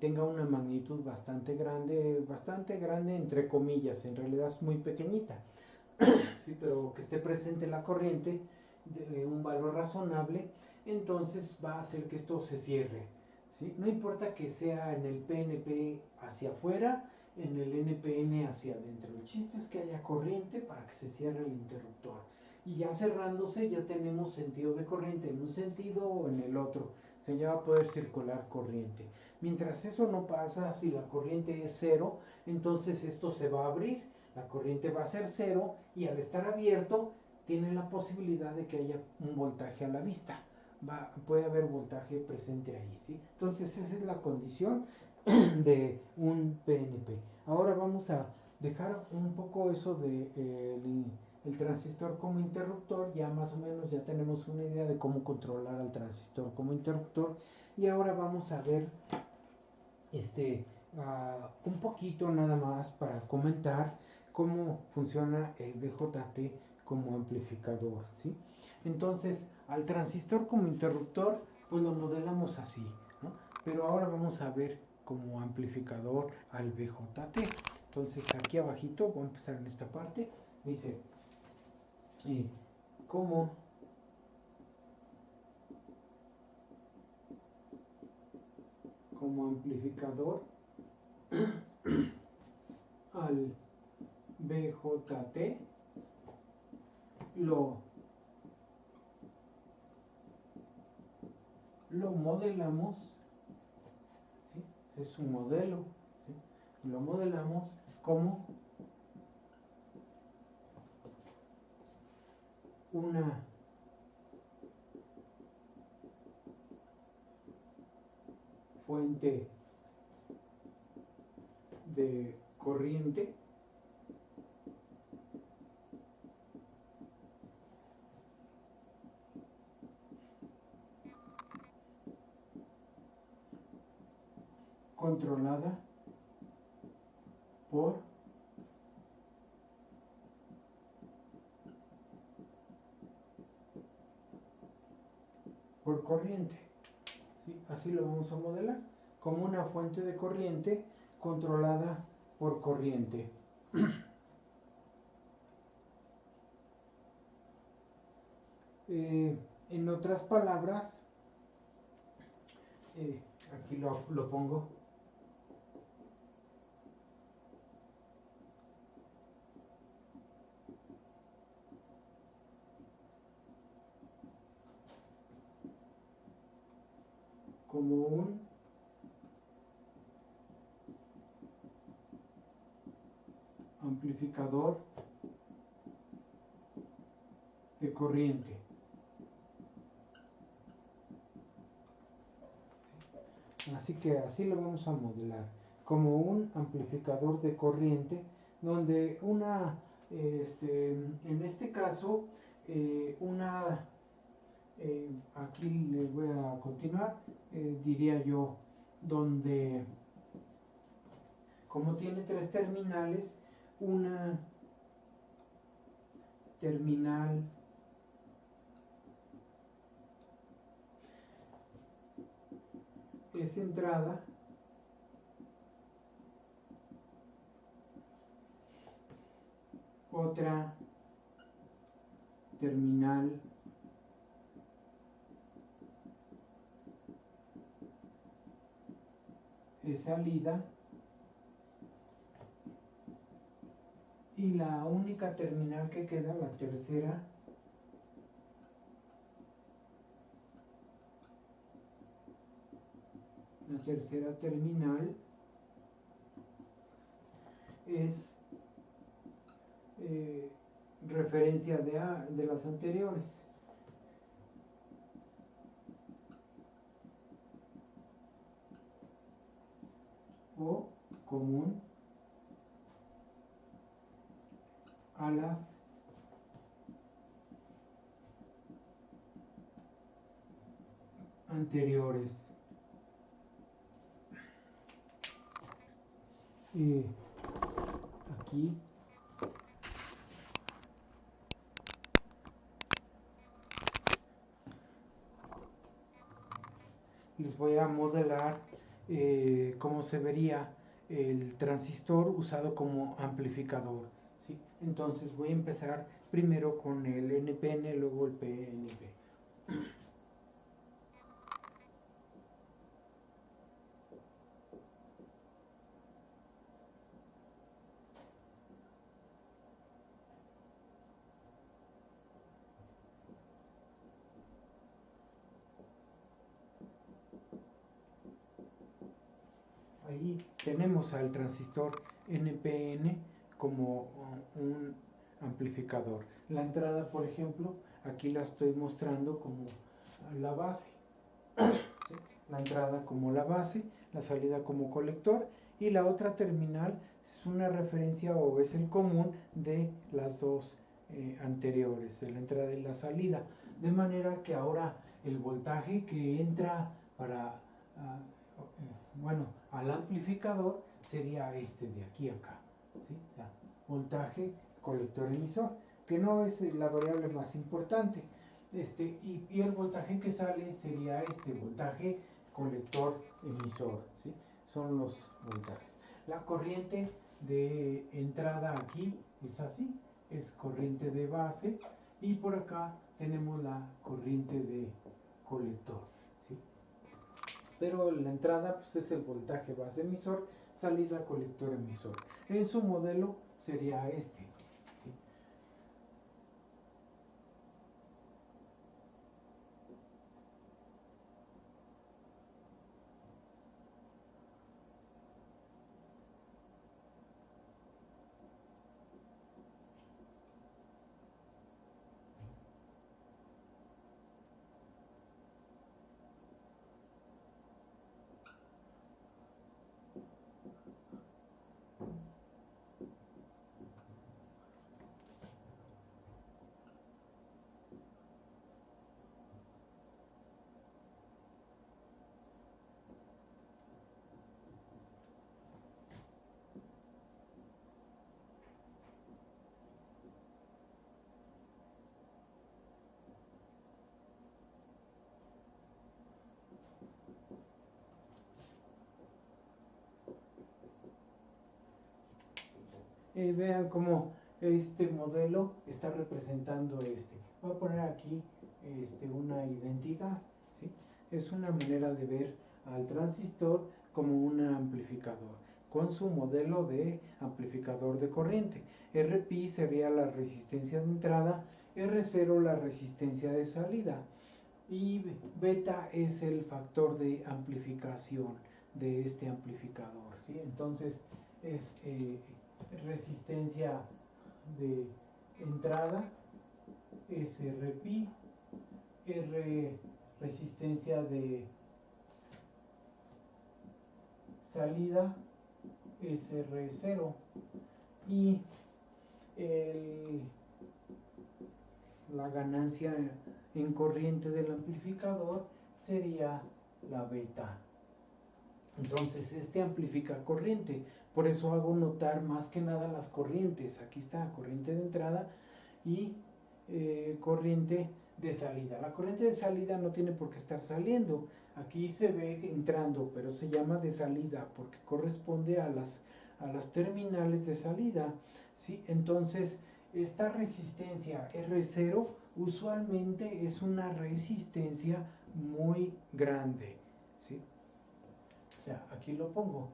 tenga una magnitud bastante grande entre comillas, en realidad es muy pequeñita, ¿sí? Pero que esté presente la corriente de un valor razonable, entonces va a hacer que esto se cierre, ¿sí? No importa que sea en el PNP hacia afuera, en el NPN hacia adentro, el chiste es que haya corriente para que se cierre el interruptor. Y ya cerrándose ya tenemos sentido de corriente en un sentido o en el otro, o sea, ya va a poder circular corriente. Mientras eso no pasa, si la corriente es 0, entonces esto se va a abrir, la corriente va a ser 0 y al estar abierto tiene la posibilidad de que haya un voltaje a la vista. Puede haber voltaje presente ahí, ¿sí? Entonces esa es la condición de un PNP. Ahora vamos a dejar un poco eso de el transistor como interruptor. Ya más o menos ya tenemos una idea de cómo controlar al transistor como interruptor. Y ahora vamos a ver un poquito nada más para comentar cómo funciona el BJT como amplificador, ¿sí? Entonces, al transistor como interruptor, pues lo modelamos así, ¿no? Pero ahora vamos a ver como amplificador al BJT. Entonces, aquí abajito, voy a empezar en esta parte, dice, como amplificador al BJT lo modelamos, ¿sí? Es un modelo, ¿sí? Lo modelamos como una fuente de corriente controlada por corriente, ¿sí? Así lo vamos a modelar como una fuente de corriente controlada por corriente. En otras palabras, aquí lo pongo, como un amplificador de corriente. Así que así lo vamos a modelar, como un amplificador de corriente, donde en este caso, una aquí les voy a continuar, diría yo, donde como tiene tres terminales, una terminal es entrada, otra terminal es salida y la única terminal que queda, la tercera terminal es referencia de las anteriores. O común a las anteriores. Aquí les voy a modelar cómo se vería el transistor usado como amplificador, ¿sí? Entonces voy a empezar primero con el NPN, luego el PNP. Ahí tenemos al transistor NPN como un amplificador. La entrada, por ejemplo, aquí la estoy mostrando como la base. ¿Sí? La entrada como la base, la salida como colector y la otra terminal es una referencia o es el común de las dos anteriores, de la entrada y la salida. De manera que ahora el voltaje que entra para al amplificador sería este de aquí a acá, ¿sí? O sea, voltaje colector emisor, que no es la variable más importante, y el voltaje que sale sería este voltaje colector emisor, ¿sí? Son los voltajes. La corriente de entrada aquí es así, es corriente de base, y por acá tenemos la corriente de colector, ¿sí? Pero la entrada pues, es el voltaje base emisor, salida colector emisor. En su modelo sería este, ¿sí? Vean cómo este modelo está representando este. Voy a poner aquí una identidad, ¿sí? Es una manera de ver al transistor como un amplificador, con su modelo de amplificador de corriente. Rpi sería la resistencia de entrada, R0 la resistencia de salida, y beta es el factor de amplificación de este amplificador, ¿sí? Entonces es resistencia de entrada, SRP, R resistencia de salida, SR0, y el la ganancia en corriente del amplificador sería la beta. Entonces este amplifica corriente, por eso hago notar más que nada las corrientes. Aquí está corriente de entrada y corriente de salida. La corriente de salida no tiene por qué estar saliendo, aquí se ve entrando, pero se llama de salida porque corresponde a las terminales de salida, ¿sí? Entonces esta resistencia R0 usualmente es una resistencia muy grande, ¿sí? O sea, aquí lo pongo,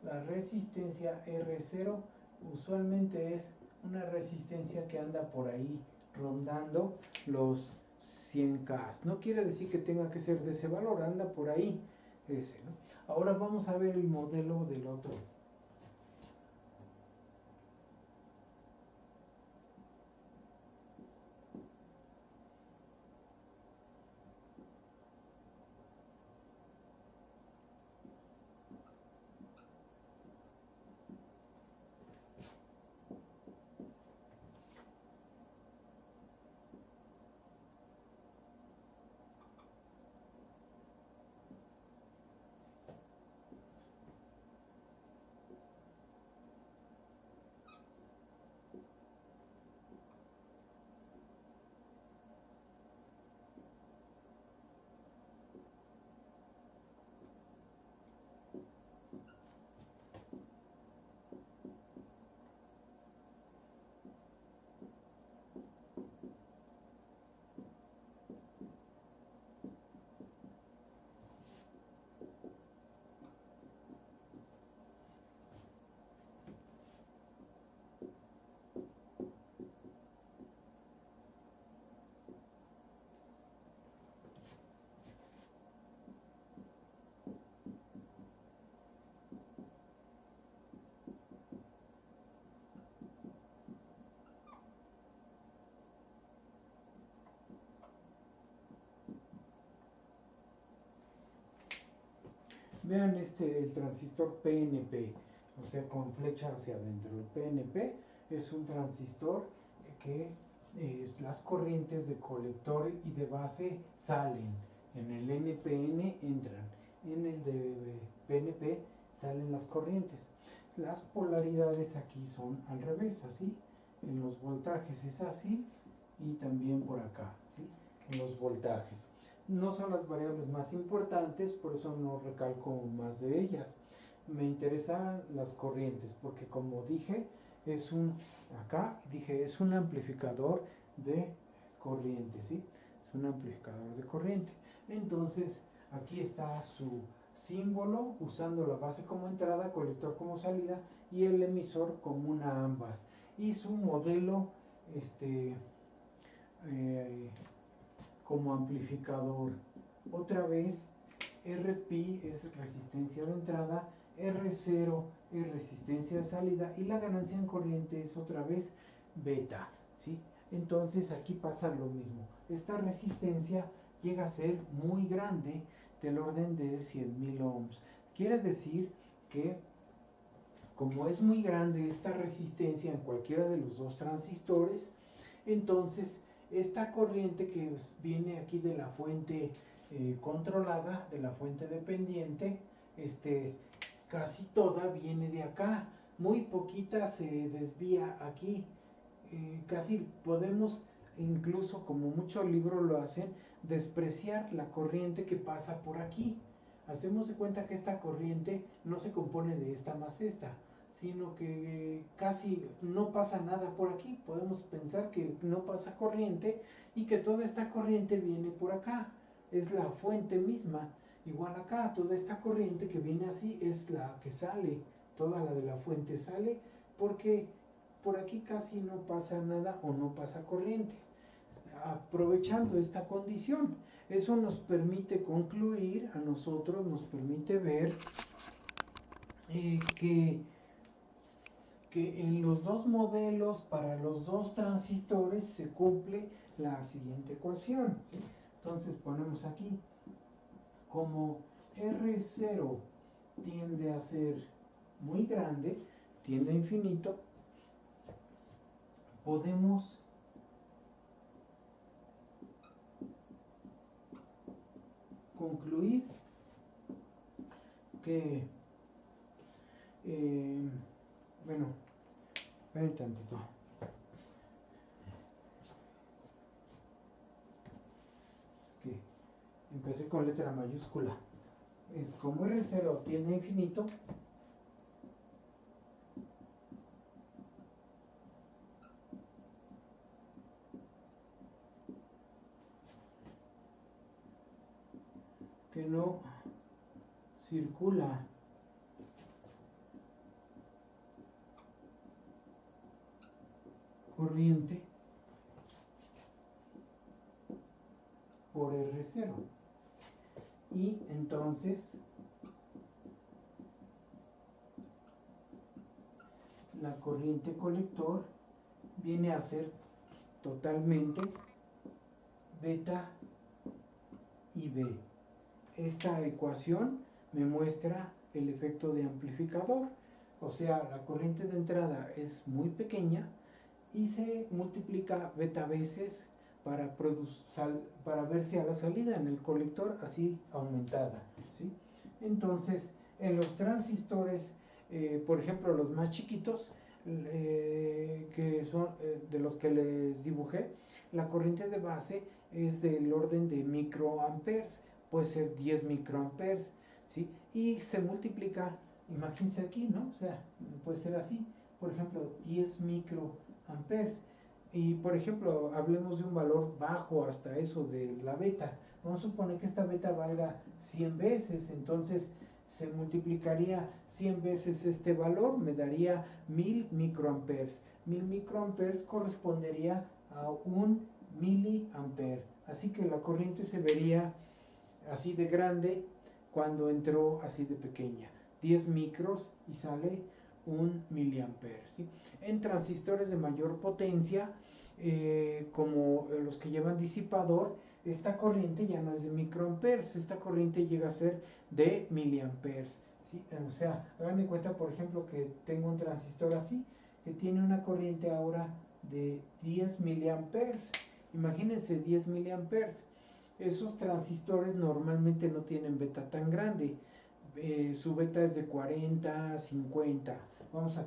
la resistencia R0 usualmente es una resistencia que anda por ahí rondando los 100K. No quiere decir que tenga que ser de ese valor, anda por ahí ese, ¿no? Ahora vamos a ver el modelo del otro. Vean el transistor PNP, o sea, con flecha hacia adentro. El PNP es un transistor que las corrientes de colector y de base salen. En el NPN entran. En el de PNP salen las corrientes. Las polaridades aquí son al revés, así. En los voltajes es así y también por acá, ¿sí? En los voltajes. No son las variables más importantes, por eso no recalco más de ellas. Me interesan las corrientes, porque como dije, es un amplificador de corriente, ¿sí? Es un amplificador de corriente. Entonces, aquí está su símbolo, usando la base como entrada, colector como salida y el emisor como una ambas. Y su modelo, como amplificador. Otra vez, Rp es resistencia de entrada, R0 es resistencia de salida y la ganancia en corriente es otra vez beta, ¿sí? Entonces aquí pasa lo mismo. Esta resistencia llega a ser muy grande, del orden de 100.000 ohms. Quiere decir que como es muy grande esta resistencia en cualquiera de los dos transistores, entonces esta corriente que viene aquí de la fuente controlada, de la fuente dependiente, casi toda viene de acá, muy poquita se desvía aquí, casi podemos, incluso como muchos libros lo hacen, despreciar la corriente que pasa por aquí. Hacemos de cuenta que esta corriente no se compone de esta más esta, sino que casi no pasa nada por aquí. Podemos pensar que no pasa corriente y que toda esta corriente viene por acá. Es la fuente misma. Igual acá, toda esta corriente que viene así es la que sale. Toda la de la fuente sale porque por aquí casi no pasa nada o no pasa corriente. Aprovechando esta condición, eso nos permite concluir, a nosotros nos permite ver que en los dos modelos, para los dos transistores, se cumple la siguiente ecuación, ¿sí? Entonces ponemos aquí, como R0 tiende a ser muy grande, tiende a infinito, podemos concluir que, bueno, esperen tantito. Es que empecé con letra mayúscula. Es como R0 tiene infinito, que no circula corriente por R0. Y entonces la corriente colector viene a ser totalmente beta IB. Esta ecuación me muestra el efecto de amplificador, o sea, la corriente de entrada es muy pequeña y se multiplica beta veces para verse a la salida en el colector así aumentada, ¿sí? Entonces, en los transistores, por ejemplo, los más chiquitos, que son de los que les dibujé, la corriente de base es del orden de microamperes, puede ser 10 microamperes, ¿sí? Y se multiplica, imagínense aquí, ¿no? O sea, puede ser así, por ejemplo, 10 microamperes. Y por ejemplo, hablemos de un valor bajo hasta eso de la beta. Vamos a suponer que esta beta valga 100 veces, entonces se multiplicaría 100 veces este valor, me daría 1000 microamperes. 1000 microamperes correspondería a 1 miliampere. Así que la corriente se vería así de grande cuando entró así de pequeña. 10 micros y sale 1 miliampere, ¿sí? En transistores de mayor potencia, como los que llevan disipador, esta corriente ya no es de microamperes, esta corriente llega a ser de miliamperes, ¿sí? O sea, hagan de cuenta, por ejemplo, que tengo un transistor así, que tiene una corriente ahora de 10 miliamperes. Imagínense 10 miliamperes. Esos transistores normalmente no tienen beta tan grande. Su beta es de 40, 50.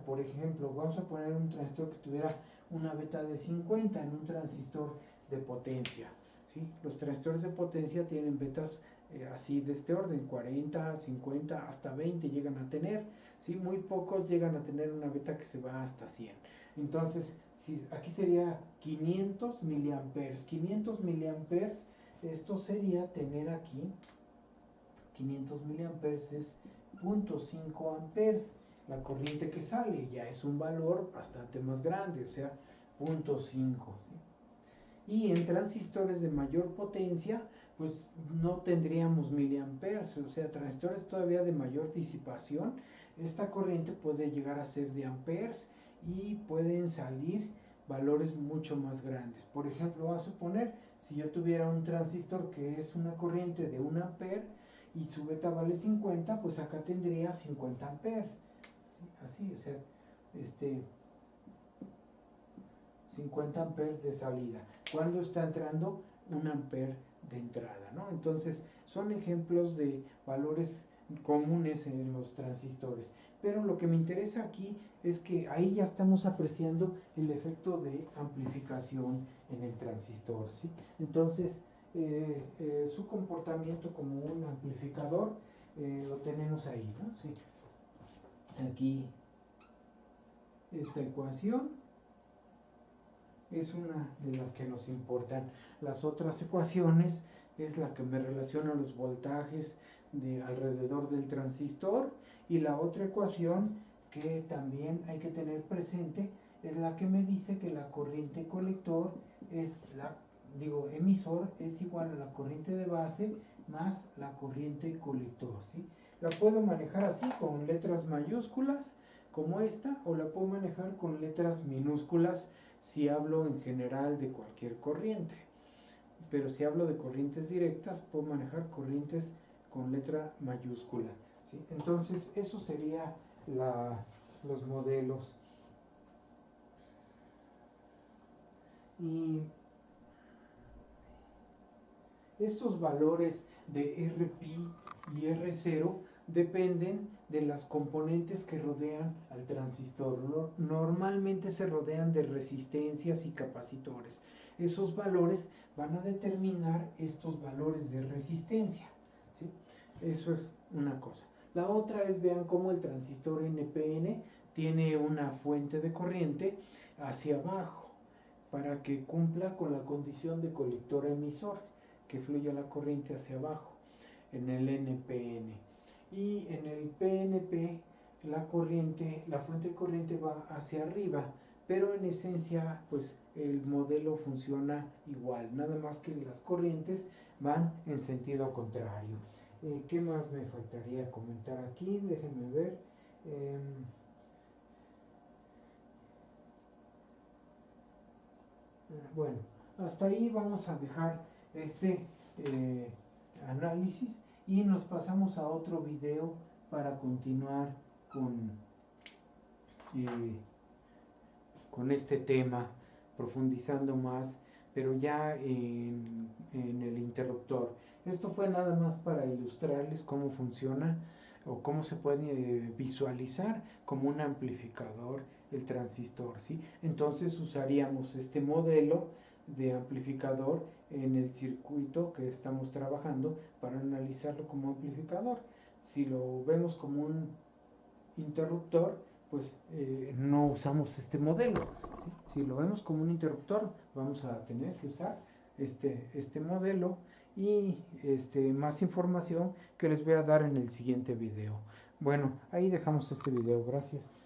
Por ejemplo, vamos a poner un transistor que tuviera una beta de 50 en un transistor de potencia, ¿sí? Los transistores de potencia tienen betas así de este orden, 40, 50, hasta 20 llegan a tener, ¿sí? Muy pocos llegan a tener una beta que se va hasta 100. Entonces, si aquí sería 500 miliamperes. 500 miliamperes, esto sería tener aquí 500 miliamperes es 0.5 amperes. La corriente que sale ya es un valor bastante más grande, o sea, 0.5. ¿sí? Y en transistores de mayor potencia, pues no tendríamos miliamperes, o sea, transistores todavía de mayor disipación, esta corriente puede llegar a ser de amperes y pueden salir valores mucho más grandes. Por ejemplo, vamos a suponer, si yo tuviera un transistor que es una corriente de 1 ampere y su beta vale 50, pues acá tendría 50 amperes. ¿sí? Así, o sea, 50 amperes de salida. ¿Cuándo está entrando? 1 ampere de entrada, ¿no? Entonces, son ejemplos de valores comunes en los transistores. Pero lo que me interesa aquí es que ahí ya estamos apreciando el efecto de amplificación en el transistor, ¿sí? Entonces, su comportamiento como un amplificador lo tenemos ahí, ¿no? ¿Sí? Aquí esta ecuación es una de las que nos importan. Las otras ecuaciones es la que me relaciona los voltajes de alrededor del transistor, y la otra ecuación que también hay que tener presente es la que me dice que la corriente colector emisor es igual a la corriente de base más la corriente colector, ¿sí? La puedo manejar así con letras mayúsculas como esta, o la puedo manejar con letras minúsculas si hablo en general de cualquier corriente. Pero si hablo de corrientes directas, puedo manejar corrientes con letra mayúscula, ¿sí? Entonces, eso sería los modelos. Y Estos valores de Rpi y R0 dependen de las componentes que rodean al transistor. Normalmente se rodean de resistencias y capacitores. Esos valores van a determinar estos valores de resistencia, ¿sí? Eso es una cosa. La otra es, vean cómo el transistor NPN tiene una fuente de corriente hacia abajo para que cumpla con la condición de colector emisor, que fluya la corriente hacia abajo en el NPN. Y en el PNP la fuente de corriente va hacia arriba, pero en esencia pues el modelo funciona igual, nada más que las corrientes van en sentido contrario. ¿Qué más me faltaría comentar aquí? Déjenme ver. Bueno, hasta ahí vamos a dejar este análisis y nos pasamos a otro video para continuar con este tema, profundizando más, pero ya en el interruptor. Esto fue nada más para ilustrarles cómo funciona o cómo se puede visualizar como un amplificador el transistor, ¿sí? Entonces usaríamos este modelo de amplificador en el circuito que estamos trabajando para analizarlo como amplificador. Si lo vemos como un interruptor, pues no usamos este modelo, ¿sí? Si lo vemos como un interruptor, vamos a tener que usar este modelo y más información que les voy a dar en el siguiente video. Bueno, ahí dejamos este video. Gracias.